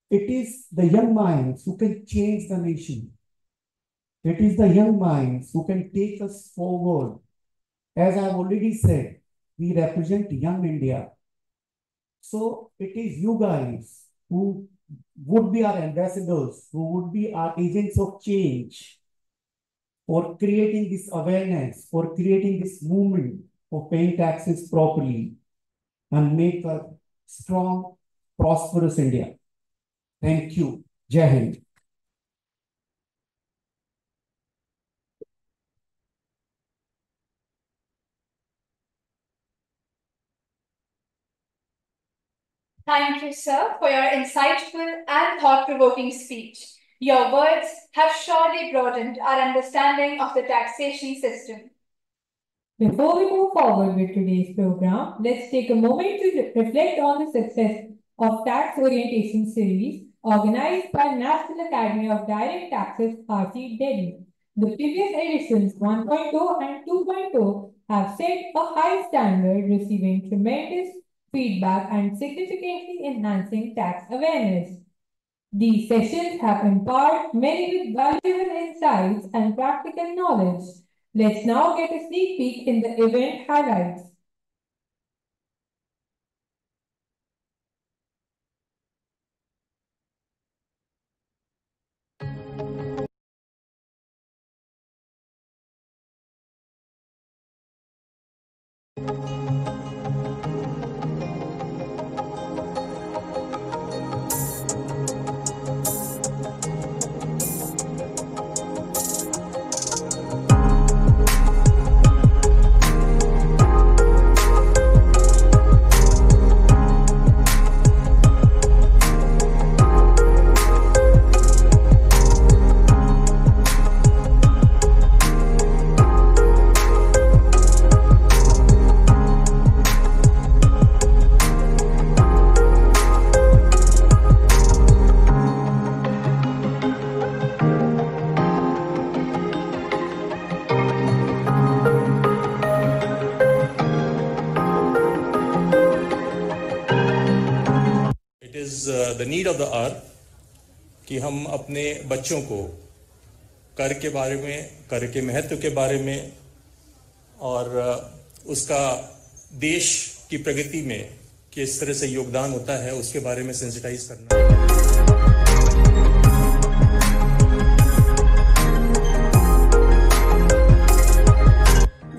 it is the young minds who can change the nation. It is the young minds who can take us forward. As I've already said, we represent young India. So it is you guys who would be our ambassadors, who would be our agents of change for creating this awareness, for creating this movement for paying taxes properly and make a strong, prosperous India. Thank you. Jai Hind. Thank you, sir, for your insightful and thought-provoking speech. Your words have surely broadened our understanding of the taxation system. Before we move forward with today's program, let's take a moment to reflect on the success of Tax Orientation Series organized by National Academy of Direct Taxes, RT, Delhi. The previous editions 1.0 and 2.0 have set a high standard, receiving tremendous feedback and significantly enhancing tax awareness. These sessions have empowered many with valuable insights and practical knowledge. Let's now get a sneak peek in the event highlights. the need of the hour कि हम अपने बच्चों को कर के बारे में, कर के महत्व के बारे में और उसका देश की प्रगति में किस तरह से योगदान होता है उसके बारे में सेंसिटाइज करना है।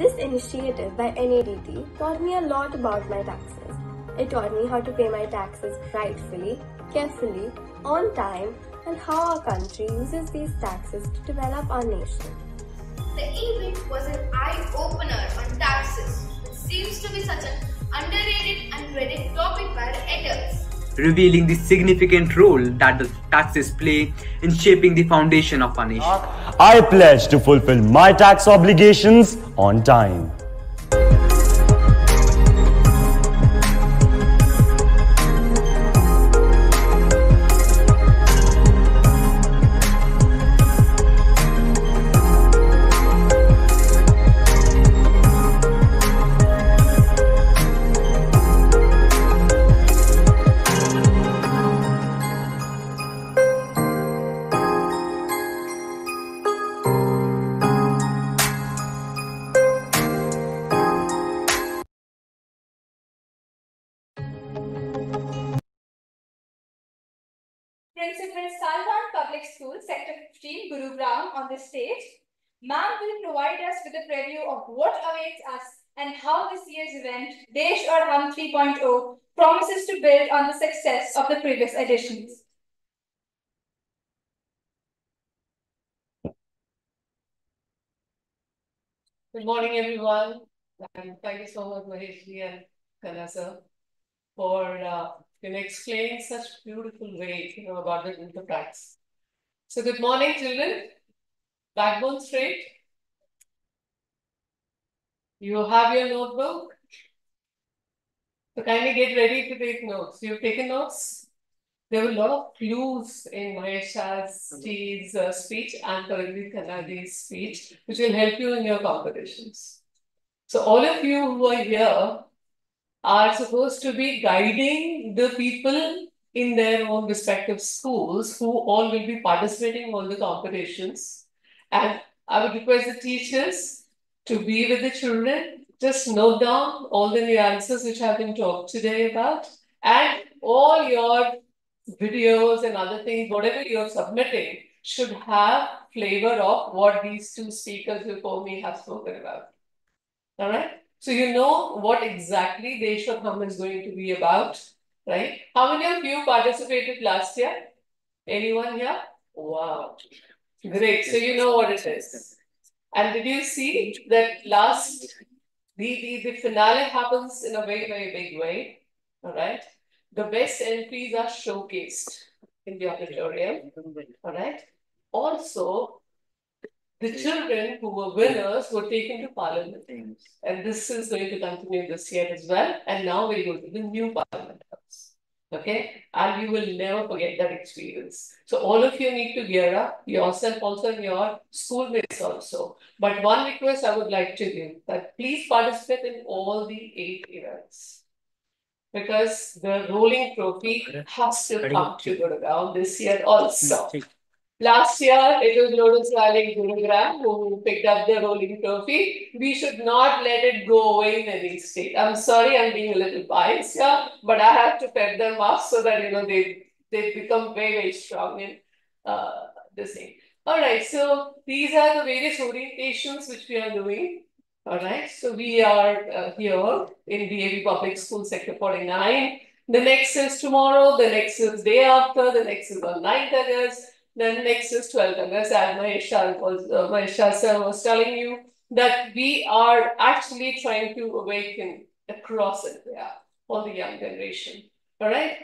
This initiative by NADT taught me a lot about my taxes. It taught me how to pay my taxes rightfully, carefully, on time, and how our country uses these taxes to develop our nation. The event was an eye-opener on taxes, which seems to be such an underrated and dreaded topic by adults, revealing the significant role that the taxes play in shaping the foundation of our nation. I pledge to fulfill my tax obligations on time. Principal Salwan Public School, Sector 15, Gurugram, on the stage. Ma'am will provide us with a preview of what awaits us and how this year's event, Desh aur Hum 3.0, promises to build on the success of the previous editions. Good morning, everyone, and thank you so much, Maheshji and Kana sir, for explaining such beautiful way, about the interprets. So, good morning, children. Backbone straight. You have your notebook. So, kindly get ready to take notes. You've taken notes. There were a lot of clues in Mahesh's speech and Paragrit Kanaji's speech, which will help you in your competitions. So all of you who are here are supposed to be guiding the people in their own respective schools who all will be participating in all the competitions. And I would request the teachers to be with the children. Just note down all the nuances which have been talked today about, and all your videos and other things, whatever you're submitting, should have flavor of what these two speakers before me have spoken about. All right? So you know what exactly Desh aur Hum is going to be about, right? How many of you participated last year? Anyone here? Wow. Great. So you know what it is. And did you see that the finale happens in a very, very big way? All right? The best entries are showcased in the auditorium. All right? Also, the children who were winners were taken to Parliament. And this is going to continue this year as well. And now we go to the new Parliament House. Okay? And you will never forget that experience. So all of you need to gear up, yourself also and your schoolmates also. But one request I would like to give, that please participate in all the 8 events. Because the rolling trophy has to come to Gurgaon this year also. Last year, it was Lotus Valley Gurugram who picked up the rolling trophy. We should not let it go away in any state. I'm sorry, I'm being a little biased here, but I have to pep them up so that, they become very, very strong in this thing. All right, so these are the various orientations which we are doing. All right, so we are here in D.A.V. Public School, Sector 49. The next is tomorrow, the next is day after, the next is on 9th August. Then next is 12th August, as Mahesha sir was telling you, that we are actually trying to awaken across India, all the young generation. All right?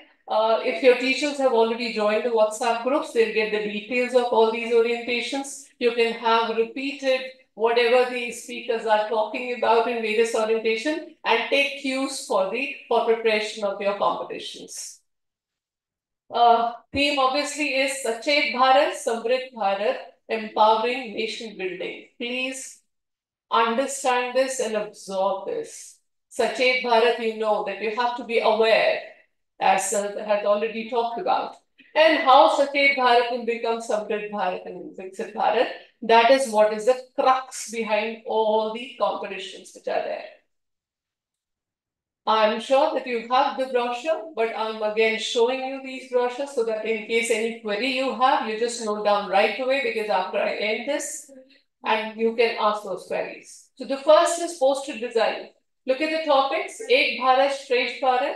If your teachers have already joined the WhatsApp groups, they'll get the details of all these orientations. You can have repeated whatever the speakers are talking about in various orientation and take cues for preparation of your competitions. Theme obviously is Sachet Bharat, Samrit Bharat, empowering nation building. Please understand this and absorb this. Sachet Bharat, you know that you have to be aware, as had already talked about. And how Sachet Bharat will become Samrit Bharat and Viksit Bharat. That is what is the crux behind all the competitions which are there. I'm sure that you have the brochure, but I'm again showing you these brochures so that in case any query you have, you just note down right away, because after I end this, and you can ask those queries. So the first is poster design. Look at the topics: Ek Bharat, Shresth Bharat,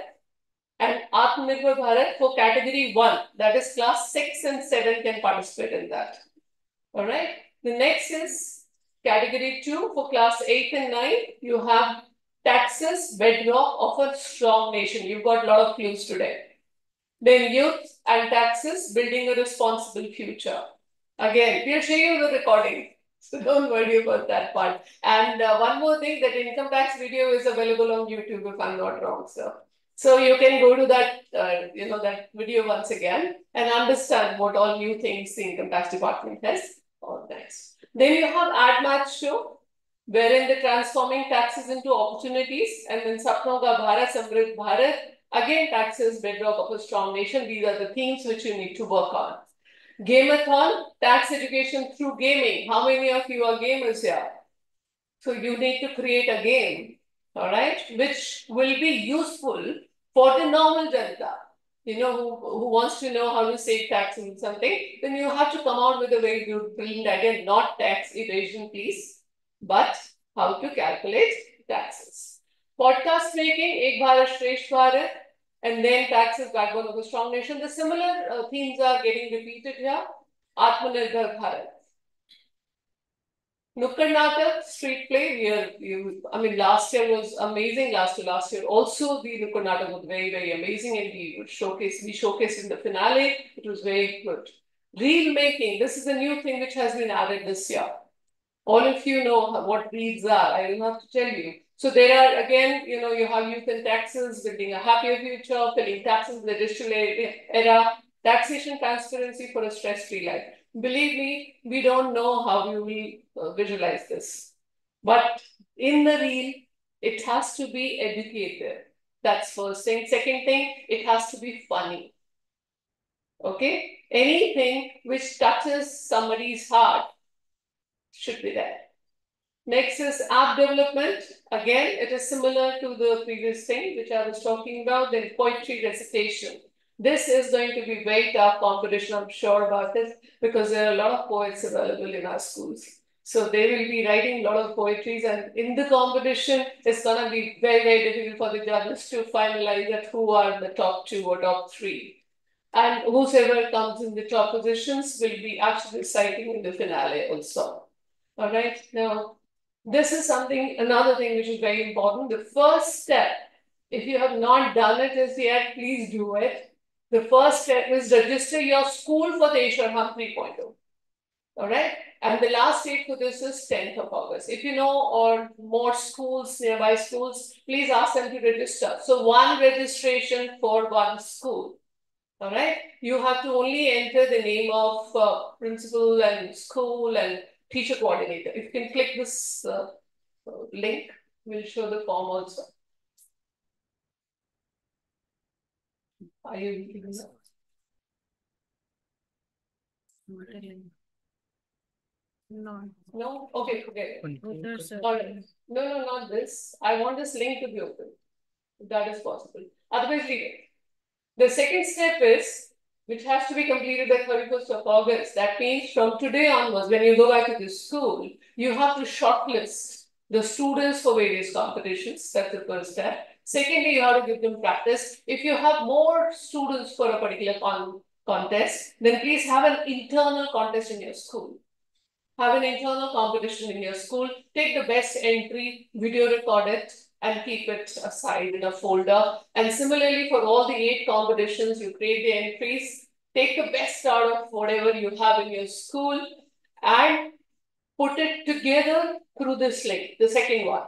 and Atmanirbhar Bharat for category 1. That is class 6 and 7 can participate in that. All right. The next is category 2 for class 8 and 9. You have taxes, bedrock of a strong nation. You've got a lot of clues today. Then youth and taxes, building a responsible future. Again, we'll show you the recording, so don't worry about that part. And one more thing, that income tax video is available on YouTube if I'm not wrong, sir. So you can go to that, that video once again and understand what all new things the income tax department has organized. Then you have Ad Match Show, wherein the transforming taxes into opportunities, and then Sapno Ka Bharat, Samrit Bharat, again taxes, bedrock of a strong nation. These are the themes which you need to work on. Gameathon, tax education through gaming. How many of you are gamers here? So you need to create a game, all right, which will be useful for the normal Janata. who wants to know how to save taxes and something, then you have to come out with a very good, brilliant idea, not tax evasion, please, but how to calculate taxes. Podcast making, Ek Bharat, Shresth Bharat, and then taxes, backbone of a strong nation. The similar themes are getting repeated here. Atmanirbhar Bharat. Nukkad Natak, street play. Last year was amazing. Last year also the Nukkad Natak was very, very amazing, and we showcased in the finale. It was very good. Reel making. This is a new thing which has been added this year. All of you know what reels are. I don't have to tell you. So there are, again, you have youth and taxes, building a happier future, filling taxes in the digital era, taxation transparency for a stress-free life. Believe me, we don't know how you will visualize this. But in the reel, it has to be educated. That's first thing. Second thing, it has to be funny. Okay? Anything which touches somebody's heart should be there. Next is app development. Again, it is similar to the previous thing which I was talking about. Then poetry recitation. This is going to be very tough competition, I'm sure about this, because there are a lot of poets available in our schools. So they will be writing a lot of poetries, and in the competition, it's going to be very, very difficult for the judges to finalize that who are the top 2 or top 3. And whosoever comes in the top positions will be actually citing in the finale also. All right. Now, this is another thing which is very important. The first step, if you have not done it as yet, please do it. The first step is register your school for the Ishwarham 3.0. All right. And the last date for this is 10th of August. If you know or more schools, nearby schools, please ask them to register. So one registration for one school. All right. You have to only enter the name of principal and school and teacher coordinator. If you can click this link, we'll show the form also. Are you giving that? No. No? Okay, forget it. All right. No, not this. I want this link to be open, if that is possible. Otherwise, leave it. The second step is, which has to be completed by 31st of August. That means from today onwards, when you go back to the school, you have to shortlist the students for various competitions. That's the first step. Secondly, you have to give them practice. If you have more students for a particular contest, then please have an internal contest in your school. Have an internal competition in your school. Take the best entry, video record it, and keep it aside in a folder. And similarly, for all the 8 competitions, you create the entries, take the best out of whatever you have in your school, and put it together through this link, the second one.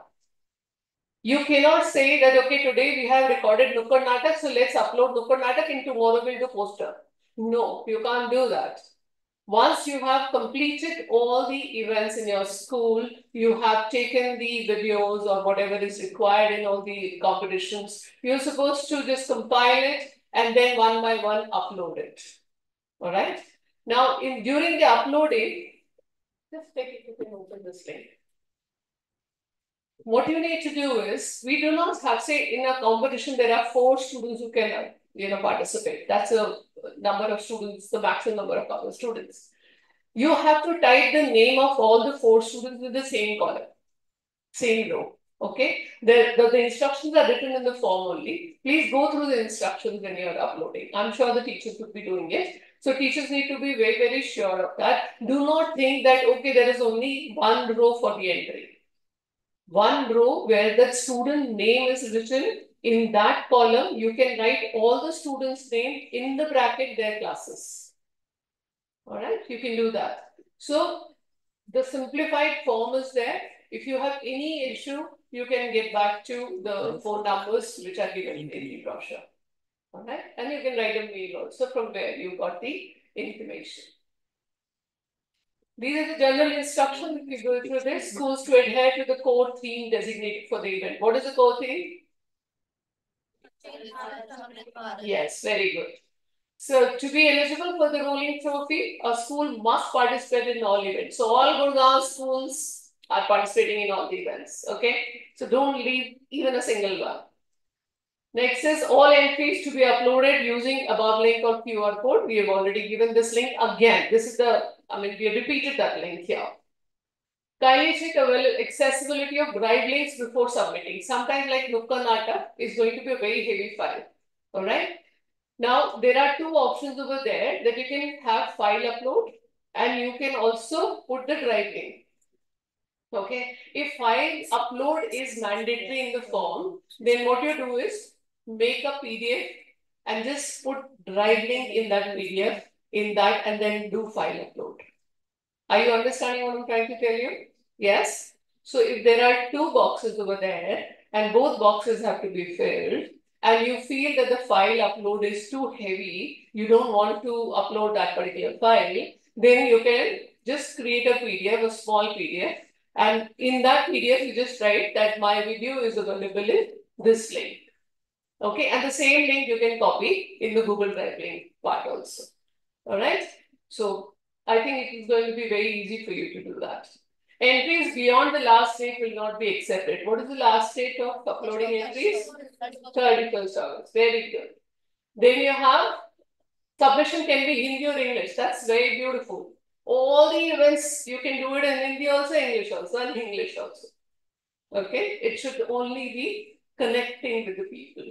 You cannot say that, okay, today we have recorded Nukkad Natak, so let's upload Nukkad Natak and tomorrow we'll do poster. No, you can't do that. Once you have completed all the events in your school, you have taken the videos or whatever is required in all the competitions, you're supposed to just compile it and then one by one upload it. All right? Now, during the uploading, just take it, you can open this link. What you need to do is, we do not have, say, in a competition, there are 4 students who can participate. That's a number of students, the maximum number of students. You have to type the name of all the 4 students in the same column, same row. Okay? The instructions are written in the form only. Please go through the instructions when you are uploading. I'm sure the teachers would be doing it. So teachers need to be very, very sure of that. Do not think that, okay, there is only one row for the entry. One row where the student name is written. In that column, you can write all the students' name in the bracket, their classes. All right, you can do that. So the simplified form is there. If you have any issue, you can get back to the 4 numbers which are given in the brochure. All right, and you can write a mail also from where you got the information. These are the general instructions. If you go through this, schools to adhere to the core theme designated for the event. What is the core theme? Yes, very good. So to be eligible for the rolling trophy, a school must participate in all events. So all Gurgaon schools are participating in all the events. Okay. So don't leave even a single one. Next is all entries to be uploaded using above link or QR code. We have already given this link again. This is the, we have repeated that link here. Kindly check accessibility of drive links before submitting. Sometimes like Nukkad Natak is going to be a very heavy file. All right. Now, there are two options over there that you can have file upload and you can also put the drive link. Okay. If file upload is mandatory in the form, then what you do is make a PDF and just put drive link in that PDF and then do file upload. Are you understanding what I'm trying to tell you? Yes? So if there are two boxes over there and both boxes have to be filled and you feel that the file upload is too heavy, you don't want to upload that particular file, then you can just create a PDF, a small PDF, and in that PDF you just write that my video is available in this link. Okay, and the same link you can copy in the Google Drive link part also. All right, so I think it is going to be very easy for you to do that. Entries beyond the last date will not be accepted. What is the last date of uploading entries? 31st August. Very good. Then you have submission can be Hindi or English. That's very beautiful. All the events, you can do it in Hindi also, English also, and English also. Okay, it should only be connecting with the people.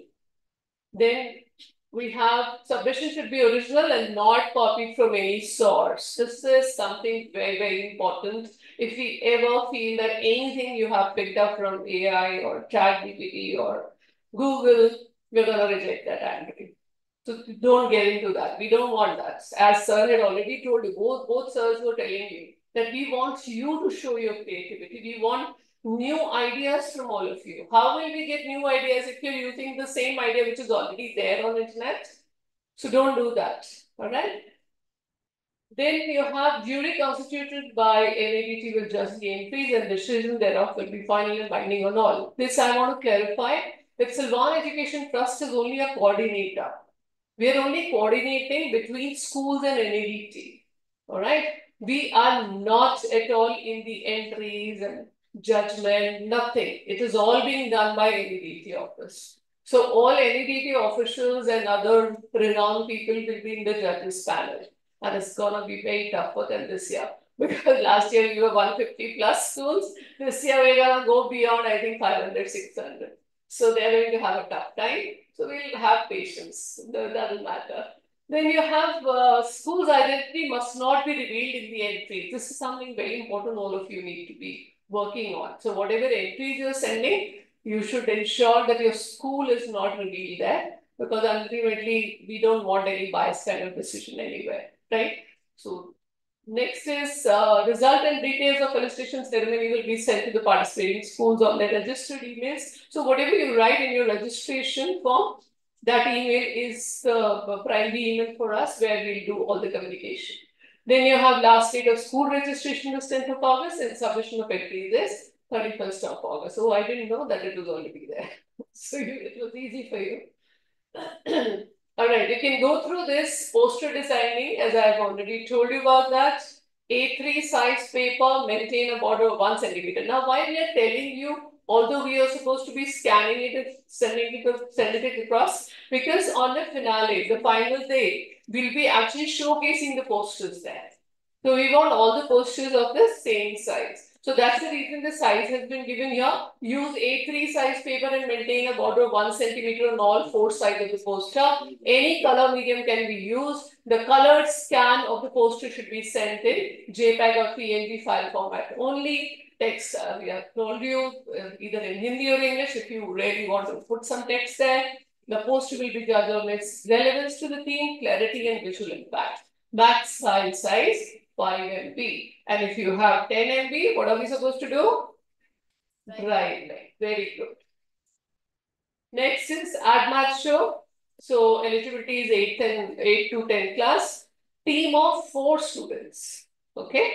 Then we have submission should be original and not copied from any source. This is something very, very important. If we ever feel that anything you have picked up from AI or ChatGPT or Google, we're going to reject that angry. So don't get into that. We don't want that. As sir had already told you, both sirs were telling you that we want you to show your creativity. We want new ideas from all of you. How will we get new ideas if you're using the same idea which is already there on the internet? So don't do that. All right. Then you have jury constituted by NADT will judge the entries and decision thereof will be final and binding on all. This I want to clarify that Silvan Education Trust is only a coordinator. We are only coordinating between schools and NADT. All right. We are not at all in the entries and judgment, nothing. It is all being done by NADT office. So all NADT officials and other renowned people will be in the judges panel. And it's going to be very tough for them this year. Because last year we were 150 plus schools. This year we're going to go beyond, I think, 500, 600. So they're going to have a tough time. So we'll have patience. That doesn't matter. Then you have school's identity must not be revealed in the entries. This is something very important all of you need to be working on. So whatever entries you're sending, you should ensure that your school is not revealed there, because ultimately we don't want any bias kind of decision anywhere, right? So next is result and details of felicitation ceremony will be sent to the participating schools on their registered emails. So whatever you write in your registration form, that email is the primary email for us where we'll do all the communication. Then you have last date of school registration is 10th of August and submission of entries is 31st of August. So I didn't know that it was already there. So it was easy for you. All right, you can go through this poster designing as I've already told you about that. A3 size paper, maintain a border of 1 centimeter. Now, why we are telling you, although we are supposed to be scanning it and sending it across, because on the finale, the final day, we'll be actually showcasing the posters there. So we want all the posters of the same size. So that's the reason the size has been given here. Use A3 size paper and maintain a border of 1 centimeter on all 4 sides of the poster. Any color medium can be used. The colored scan of the poster should be sent in JPEG or PNG file format. Only text, we have told you, either in Hindi or English, if you really want to put some text there. The poster will be judged on its relevance to the theme, clarity and visual impact. Max file size 5 MB. And if you have 10 MB, what are we supposed to do? Right. Very good. Next is Ad Math Show. So eligibility is 8 to 10 class. Team of 4 students. Okay.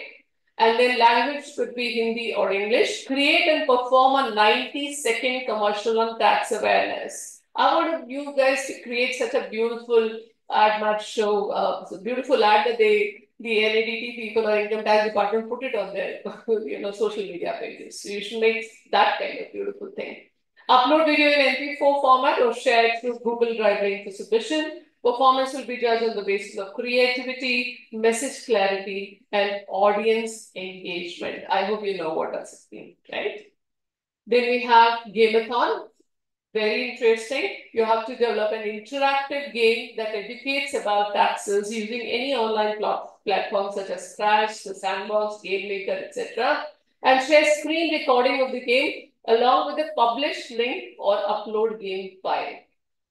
And then language could be Hindi or English. Create and perform a 90-second commercial on tax awareness. I want you guys to create such a beautiful ad math show, beautiful ad that the NADT people or income tax department put it on their social media pages. So you should make that kind of beautiful thing. Upload video in MP4 format or share it through Google Drive link for submission. Performance will be judged on the basis of creativity, message clarity, and audience engagement. I hope you know what does it mean, right? Then we have Gameathon. Very interesting. You have to develop an interactive game that educates about taxes using any online platform such as Scratch, the Sandbox, Game Maker, etc. And share screen recording of the game along with a publish link or upload game file.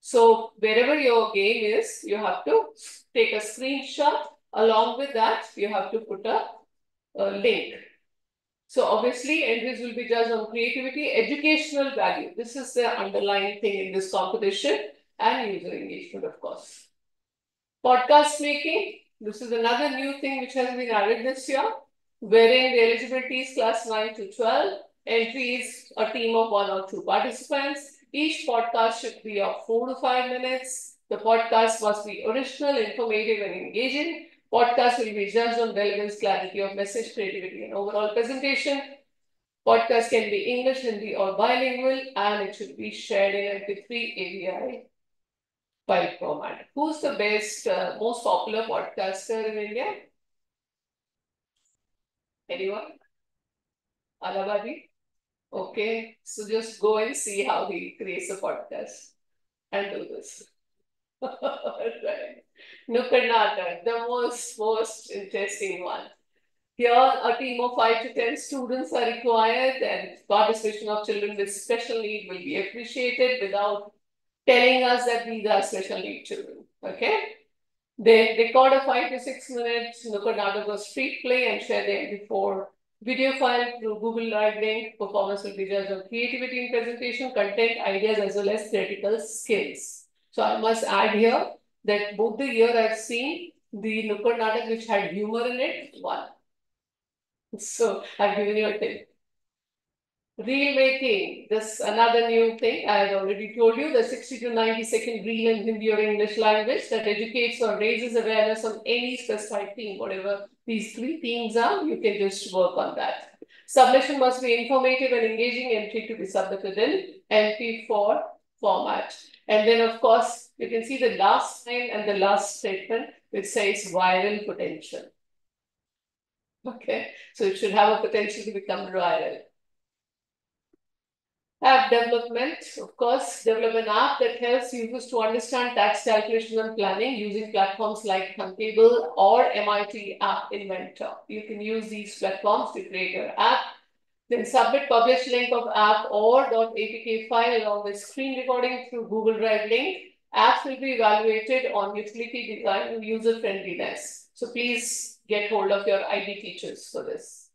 So wherever your game is, you have to take a screenshot. Along with that, you have to put a link. So obviously, entries will be judged on creativity, educational value. This is the underlying thing in this competition, and user engagement, of course. Podcast making. This is another new thing which has been added this year, wherein the eligibility is class 9 to 12. Entry is a team of 1 or 2 participants. Each podcast should be of 4 to 5 minutes. The podcast must be original, informative, and engaging. Podcast will be judged on relevance, clarity of message, creativity, and overall presentation. Podcast can be English, Hindi, or bilingual, and it should be shared in MP3 AVI file format. Who's the best, most popular podcaster in India? Anyone? Alabadi? Okay, so just go and see how he creates a podcast and do this. Right. Nukkad, the most interesting one. Here, a team of 5 to 10 students are required, and participation of children with special need will be appreciated without telling us that these are special need children. Okay? They record a 5 to 6 minutes Nukkad street play and share the MP4 video file through Google Drive link. Performance will be judged on creativity in presentation, content, ideas, as well as theoretical skills. So I must add here that both the year I've seen the Nukkad Natak which had humor in it, won. So I've given you a tip. Reel making, this another new thing. I had already told you, the 60 to 90-second reel in Hindi or English language that educates or raises awareness on any specified theme. Whatever these 3 themes are, you can just work on that. Submission must be informative and engaging, entry to be submitted in MP4 format. And then, of course, you can see the last line and the last statement which says viral potential. Okay, so it should have a potential to become viral. App development, of course, develop an app that helps users to understand tax calculations and planning using platforms like Huntable or MIT App Inventor. You can use these platforms to create your app. Then submit publish link of app or .apk file along with screen recording through Google Drive link. Apps will be evaluated on utility design and user friendliness. So please get hold of your IB teachers for this.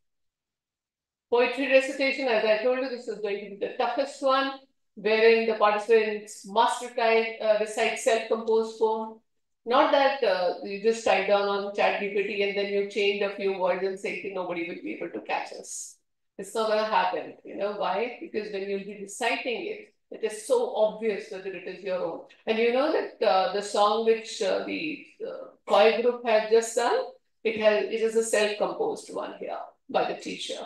Poetry recitation, as I told you, this is going to be the toughest one, wherein the participants must recite self-composed poem. Not that you just type down on ChatGPT and then you change a few words and say nobody will be able to catch us. It's not going to happen. You know why? Because when you'll be reciting it, it is so obvious whether it is your own. And you know that the song which the choir group had just done, it is a self-composed one here by the teacher.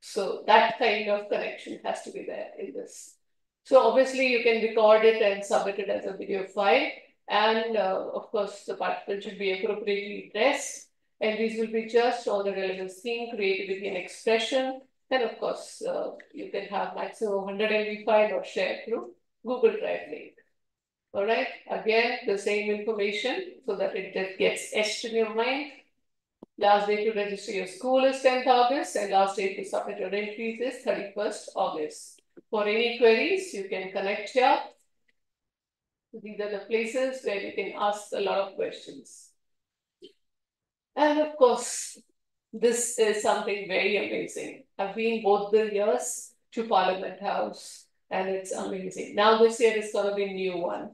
So that kind of connection has to be there in this. So obviously you can record it and submit it as a video file. And of course, the participant should be appropriately dressed. And these will be just on the relevance theme, creativity and expression. And of course, you can have maximum 100 MB file or share through Google Drive link. All right. Again, the same information so that it just gets etched in your mind. Last day to register your school is 10th August and last day to submit your entries is 31st August. For any queries, you can connect here. These are the places where you can ask a lot of questions. And of course, this is something very amazing. I've been both the years to Parliament House and it's amazing. Now this year is going to be a new one.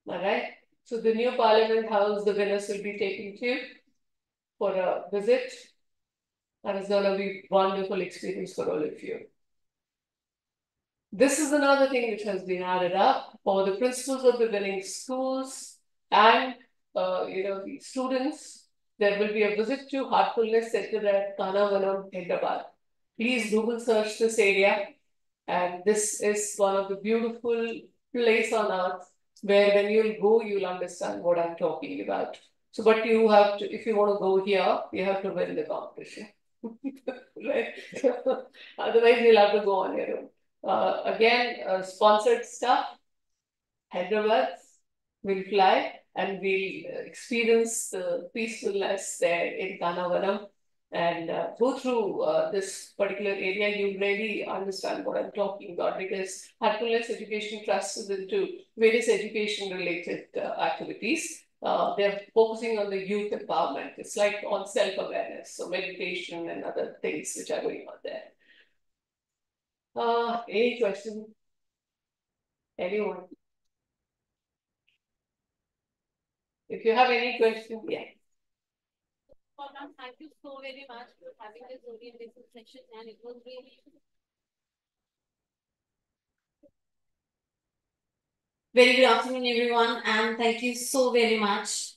All right. So the new Parliament House, the winners will be taken to for a visit, and it's going to be a wonderful experience for all of you. This is another thing which has been added up for the principals of the winning schools and the students. There will be a visit to Heartfulness Center at Kanavanam, Hyderabad. Please Google search this area And this is one of the beautiful place on earth where when you'll go, you'll understand what I'm talking about. So, but you have to, if you want to go here, you have to win the competition. Right? Otherwise, you'll have to go on your own. Again, sponsored stuff. Hyderabad will fly and we'll experience the peacefulness there in Kanavanam and go through this particular area. You really understand what I'm talking about because Hercules Education Trust is into various education related activities. They're focusing on the youth empowerment. It's like on self-awareness, so meditation and other things which are going on there. Any question? Anyone? If you have any question, yeah. Thank you so very much for having this orientation session, and it was really very good afternoon, everyone, and thank you so very much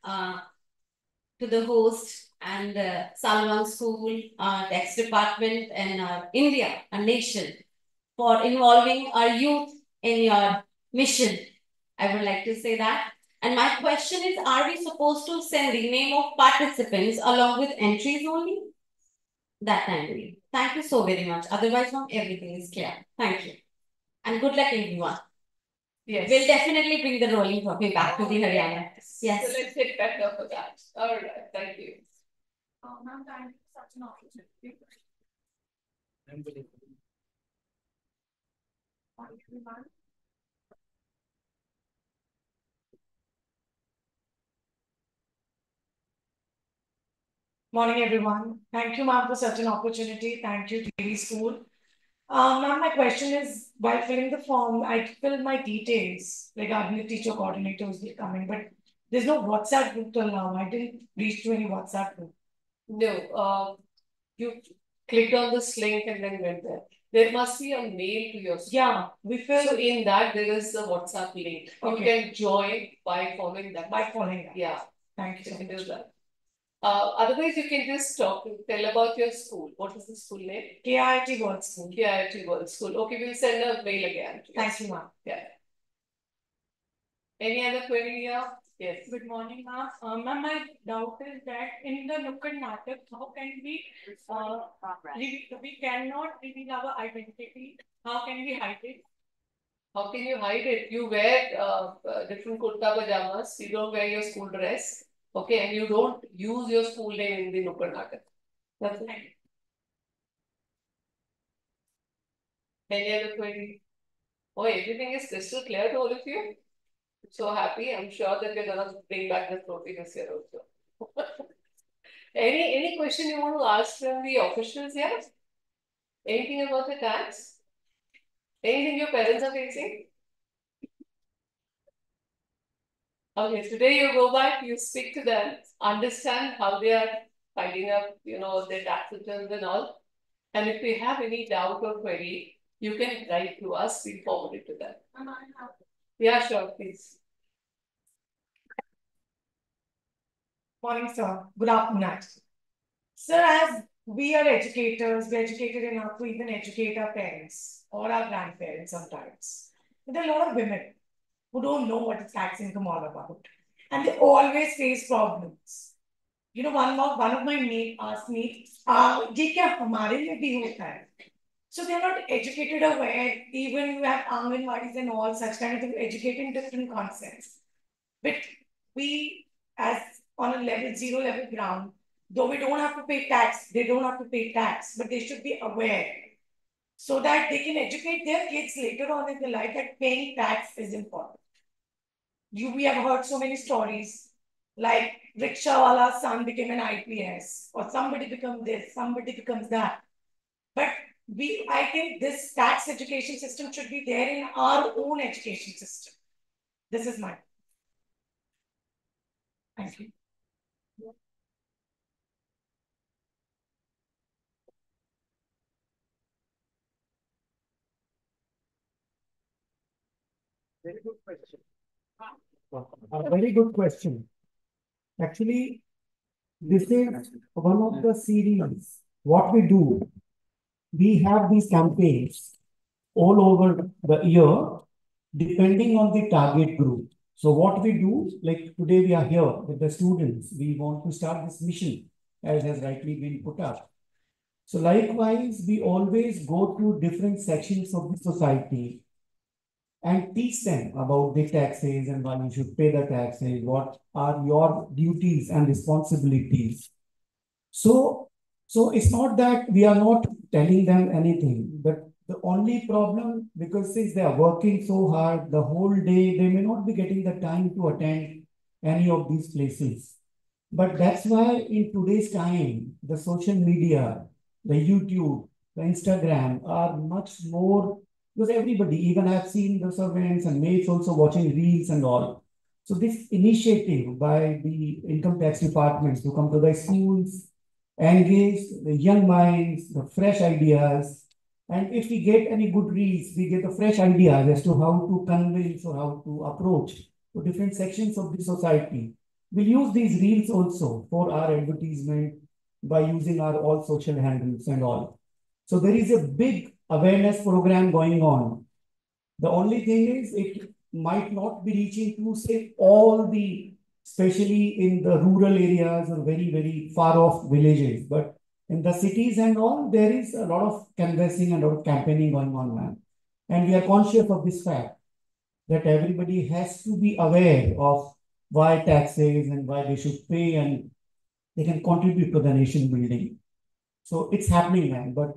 to the host and Salwan School, our Tax Department, and our India, our nation, for involving our youth in your mission. I would like to say that. And my question is, are we supposed to send the name of participants along with entries only? That time only. Thank you so very much. Otherwise, not everything is clear. Thank you. And good luck, everyone. Yes. We'll definitely bring the rolling trophy back to the Haryana. Yes. So let's get back up for that. All right. Thank you. Ma'am, thank you for such an opportunity. Morning, everyone. Thank you, ma'am, for such an opportunity. Thank you, D.A.V School. Ma'am, my question is, while filling the form, I filled my details regarding the teacher coordinator who's coming, but there's no WhatsApp group till now. I didn't reach to any WhatsApp group. No, you clicked on this link and then went there. There must be a mail to your school. Yeah, we filled. So in that, there is a WhatsApp link. Okay. You can join by following that. By following that. Yeah. Thank you You so can much. do that. Otherwise, you can just tell about your school. What is the school name? KIIT World School. KIIT World School. Okay, we'll send a mail again. Thank you, ma'am. Yeah. Any other query here? Yes. Good morning, ma'am. Ma'am, my doubt is that in the Nukkad Natak, how can we cannot reveal our identity? How can we hide it? How can you hide it? You wear different kurta pajamas. You don't wear your school dress. Okay, and you don't use your school name in the Nukkad Natak. That's it. Any other query? Oh, everything is crystal clear to all of you. I'm so happy. I'm sure that we're gonna bring back the trophy this year also. Any question you want to ask from the officials here? Anything about the tax? Anything your parents are facing? Okay, today you go back, you speak to them, understand how they are filing up, their tax returns and all. And if they have any doubt or query, you can write to us, we'll forward it to them. Yeah, sure, please. Morning, sir. Good afternoon. Sir, as we are educators, we're educated enough to even educate our parents or our grandparents sometimes. But there are a lot of women who don't know what is tax income all about. And they always face problems. One of my mates asked me, ये क्या हमारे लिए भी होता है? So they're not educated aware, even we have Anganwadis and all such kind of educating different concepts. But we, as on a level 0 level ground, though we don't have to pay tax, they don't have to pay tax, but they should be aware so that they can educate their kids later on in their life that paying tax is important. We have heard so many stories like rickshawala's son became an IPS or somebody becomes this, somebody becomes that. But I think this tax education system should be there in our own education system. This is my. Thank you. Very good question. A very good question. Actually, this is one of the series. What we do, we have these campaigns all over the year, depending on the target group. So what we do, like today we are here with the students, we want to start this mission as has rightly been put up. So likewise, we always go through different sections of the society and teach them about the taxes and why you should pay the taxes, what are your duties and responsibilities. So, so it's not that we are not telling them anything, but the only problem, because since they are working so hard the whole day, they may not be getting the time to attend any of these places. But that's why in today's time, the social media, the YouTube, the Instagram are much more, because everybody, even I've seen the servants and maids also watching reels and all. So this initiative by the income tax departments to come to the schools, engage the young minds, the fresh ideas, and if we get any good reels, we get the fresh ideas as to how to convince or how to approach to different sections of the society. We'll use these reels also for our advertisement by using our all social handles and all. So there is a big awareness program going on. The only thing is it might not be reaching to say all the, especially in the rural areas or very, very far off villages. But in the cities and all, there is a lot of canvassing and a lot of campaigning going on, man. And we are conscious of this fact that everybody has to be aware of why taxes and why they should pay and they can contribute to the nation building. So it's happening, man. But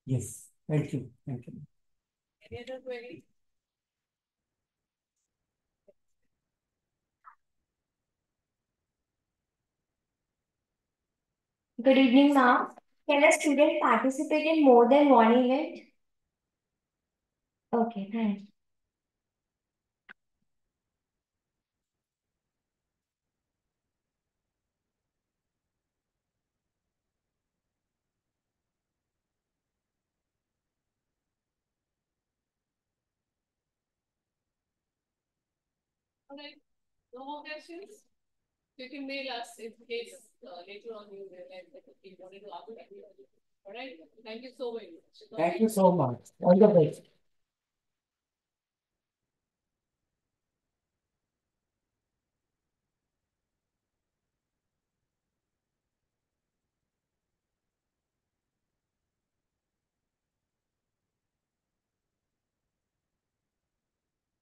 yes, thank you. Thank you. Any other query? Good evening, ma'am. Can a student participate in more than one event? Okay, thanks. All right. No more questions? You can mail us in case later on you realize that you wanted to ask anything. All right. Thank you so very much. Thank you so much. All the best.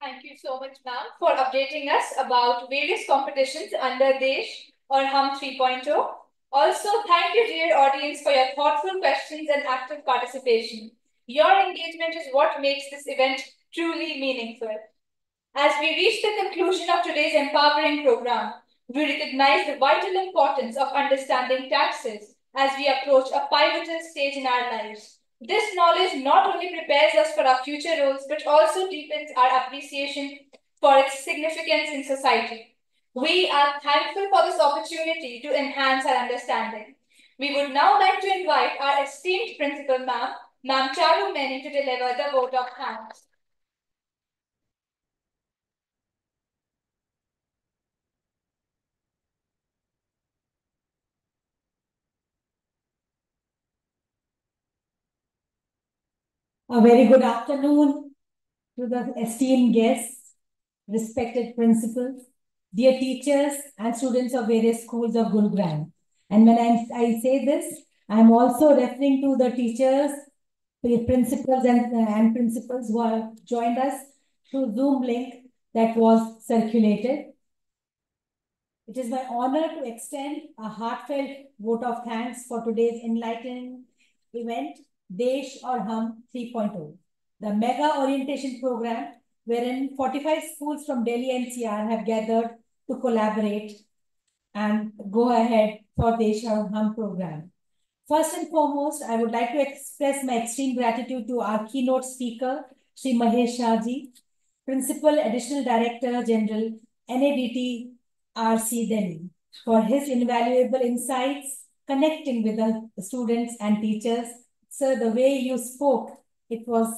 Thank you so much, ma'am, for updating us about various competitions under D.A.V or Hum 3.0. Also, thank you, dear audience, for your thoughtful questions and active participation. Your engagement is what makes this event truly meaningful. As we reach the conclusion of today's empowering program, we recognize the vital importance of understanding taxes as we approach a pivotal stage in our lives. This knowledge not only prepares us for our future roles, but also deepens our appreciation for its significance in society. We are thankful for this opportunity to enhance our understanding. We would now like to invite our esteemed principal, Ma'am Charu Meni, to deliver the vote of thanks. A very good afternoon to the esteemed guests, respected principals, dear teachers and students of various schools of Gurugram. And when I say this, I'm also referring to the teachers, the principals and principals who have joined us through Zoom link that was circulated. It is my honor to extend a heartfelt vote of thanks for today's enlightening event, D.A.V or Hum 3.0, the mega orientation program wherein 45 schools from Delhi NCR have gathered to collaborate and go ahead for D.A.V or Hum program. First and foremost, I would like to express my extreme gratitude to our keynote speaker, Sri Mahesh Shahji, Principal Additional Director General, NADT3.0 Delhi, for his invaluable insights connecting with the students and teachers. Sir, the way you spoke, it was,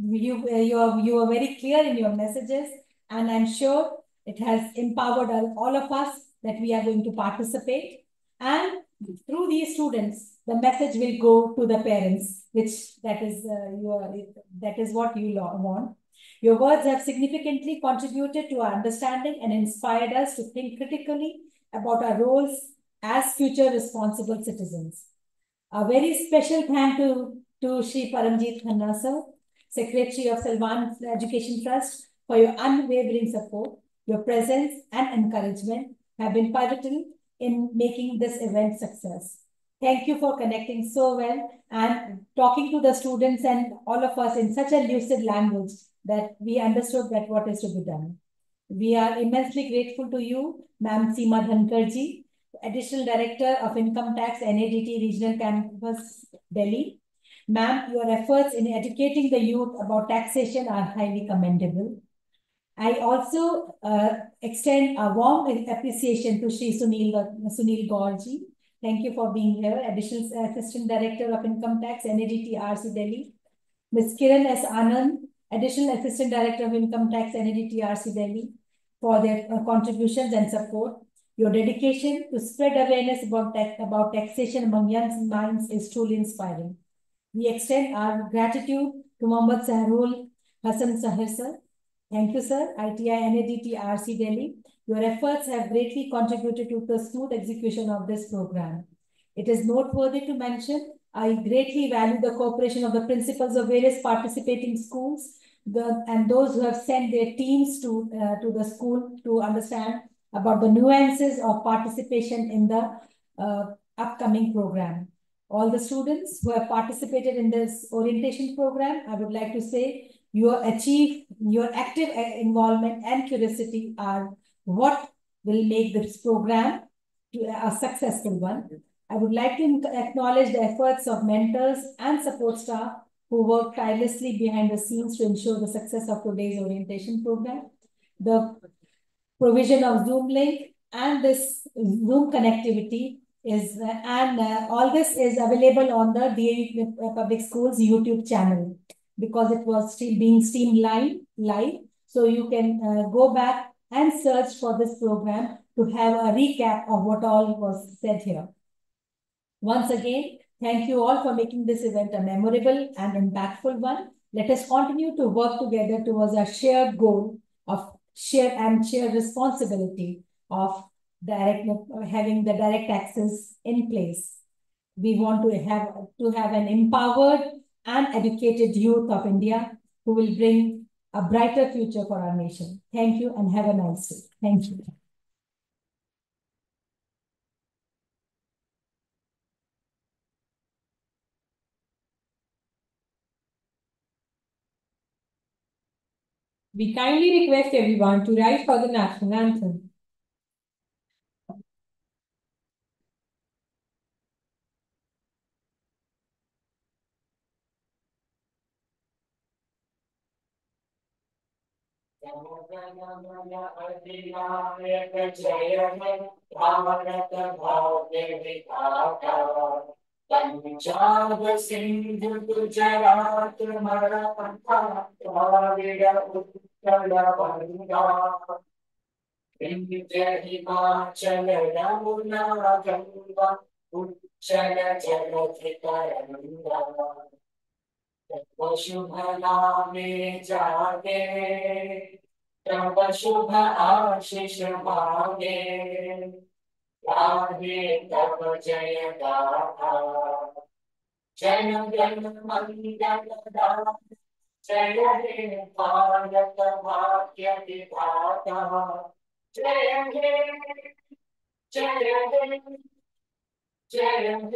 you were very clear in your messages, and I'm sure it has empowered all of us that we are going to participate. And through these students, the message will go to the parents, which that is that is what you want. Your words have significantly contributed to our understanding and inspired us to think critically about our roles as future responsible citizens. A very special thank to Shri Paramjit Khanna sir, Secretary of Salwan Education Trust, for your unwavering support. Your presence and encouragement have been pivotal in making this event success. Thank you for connecting so well and talking to the students and all of us in such a lucid language that we understood that what is to be done. We are immensely grateful to you, Ma'am Seema Dhankarji, Additional Director of Income Tax, NADT Regional Campus, Delhi. Ma'am, your efforts in educating the youth about taxation are highly commendable. I also extend a warm appreciation to Shri Sunil Gaurji. Thank you for being here, Additional Assistant Director of Income Tax, NADT RC Delhi. Ms. Kiran S. Anand, Additional Assistant Director of Income Tax, NADT RC Delhi, for their contributions and support. Your dedication to spread awareness about taxation among young minds is truly inspiring. We extend our gratitude to Mohammad Sahrul Hassan Sahir sir. Thank you, sir. ITI NADT RC Delhi. Your efforts have greatly contributed to the smooth execution of this program. It is noteworthy to mention, I greatly value the cooperation of the principals of various participating schools and those who have sent their teams to the school to understand about the nuances of participation in the upcoming program. All the students who have participated in this orientation program, I would like to say your active involvement and curiosity are what will make this program a successful one. I would like to acknowledge the efforts of mentors and support staff who work tirelessly behind the scenes to ensure the success of today's orientation program. The provision of Zoom link and this Zoom connectivity is, all this is available on the D.A.V. Public Schools YouTube channel because it was still being streamed live. So you can go back and search for this program to have a recap of what all was said here. Once again, thank you all for making this event a memorable and impactful one. Let us continue to work together towards our shared goal of shared responsibility of having the direct access in place. We want to have an empowered and educated youth of India who will bring a brighter future for our nation. Thank you and have a nice day. Thank you. We kindly request everyone to rise for the national anthem. Punjab Sindh Gujarat Maratha Dravida Utkal बंगा विंध्य हिमाचल यमुना गंगा उच्चल जलधि तरंगा तब शुभ नामे जागे तब शुभ आशीष मांगे गाहे तब जय गाथा जय जन मंगल दाता जय हे भारत भाग्य विधाता जय हे जय हे जय हे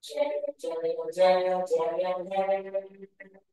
जय जय जय जय हे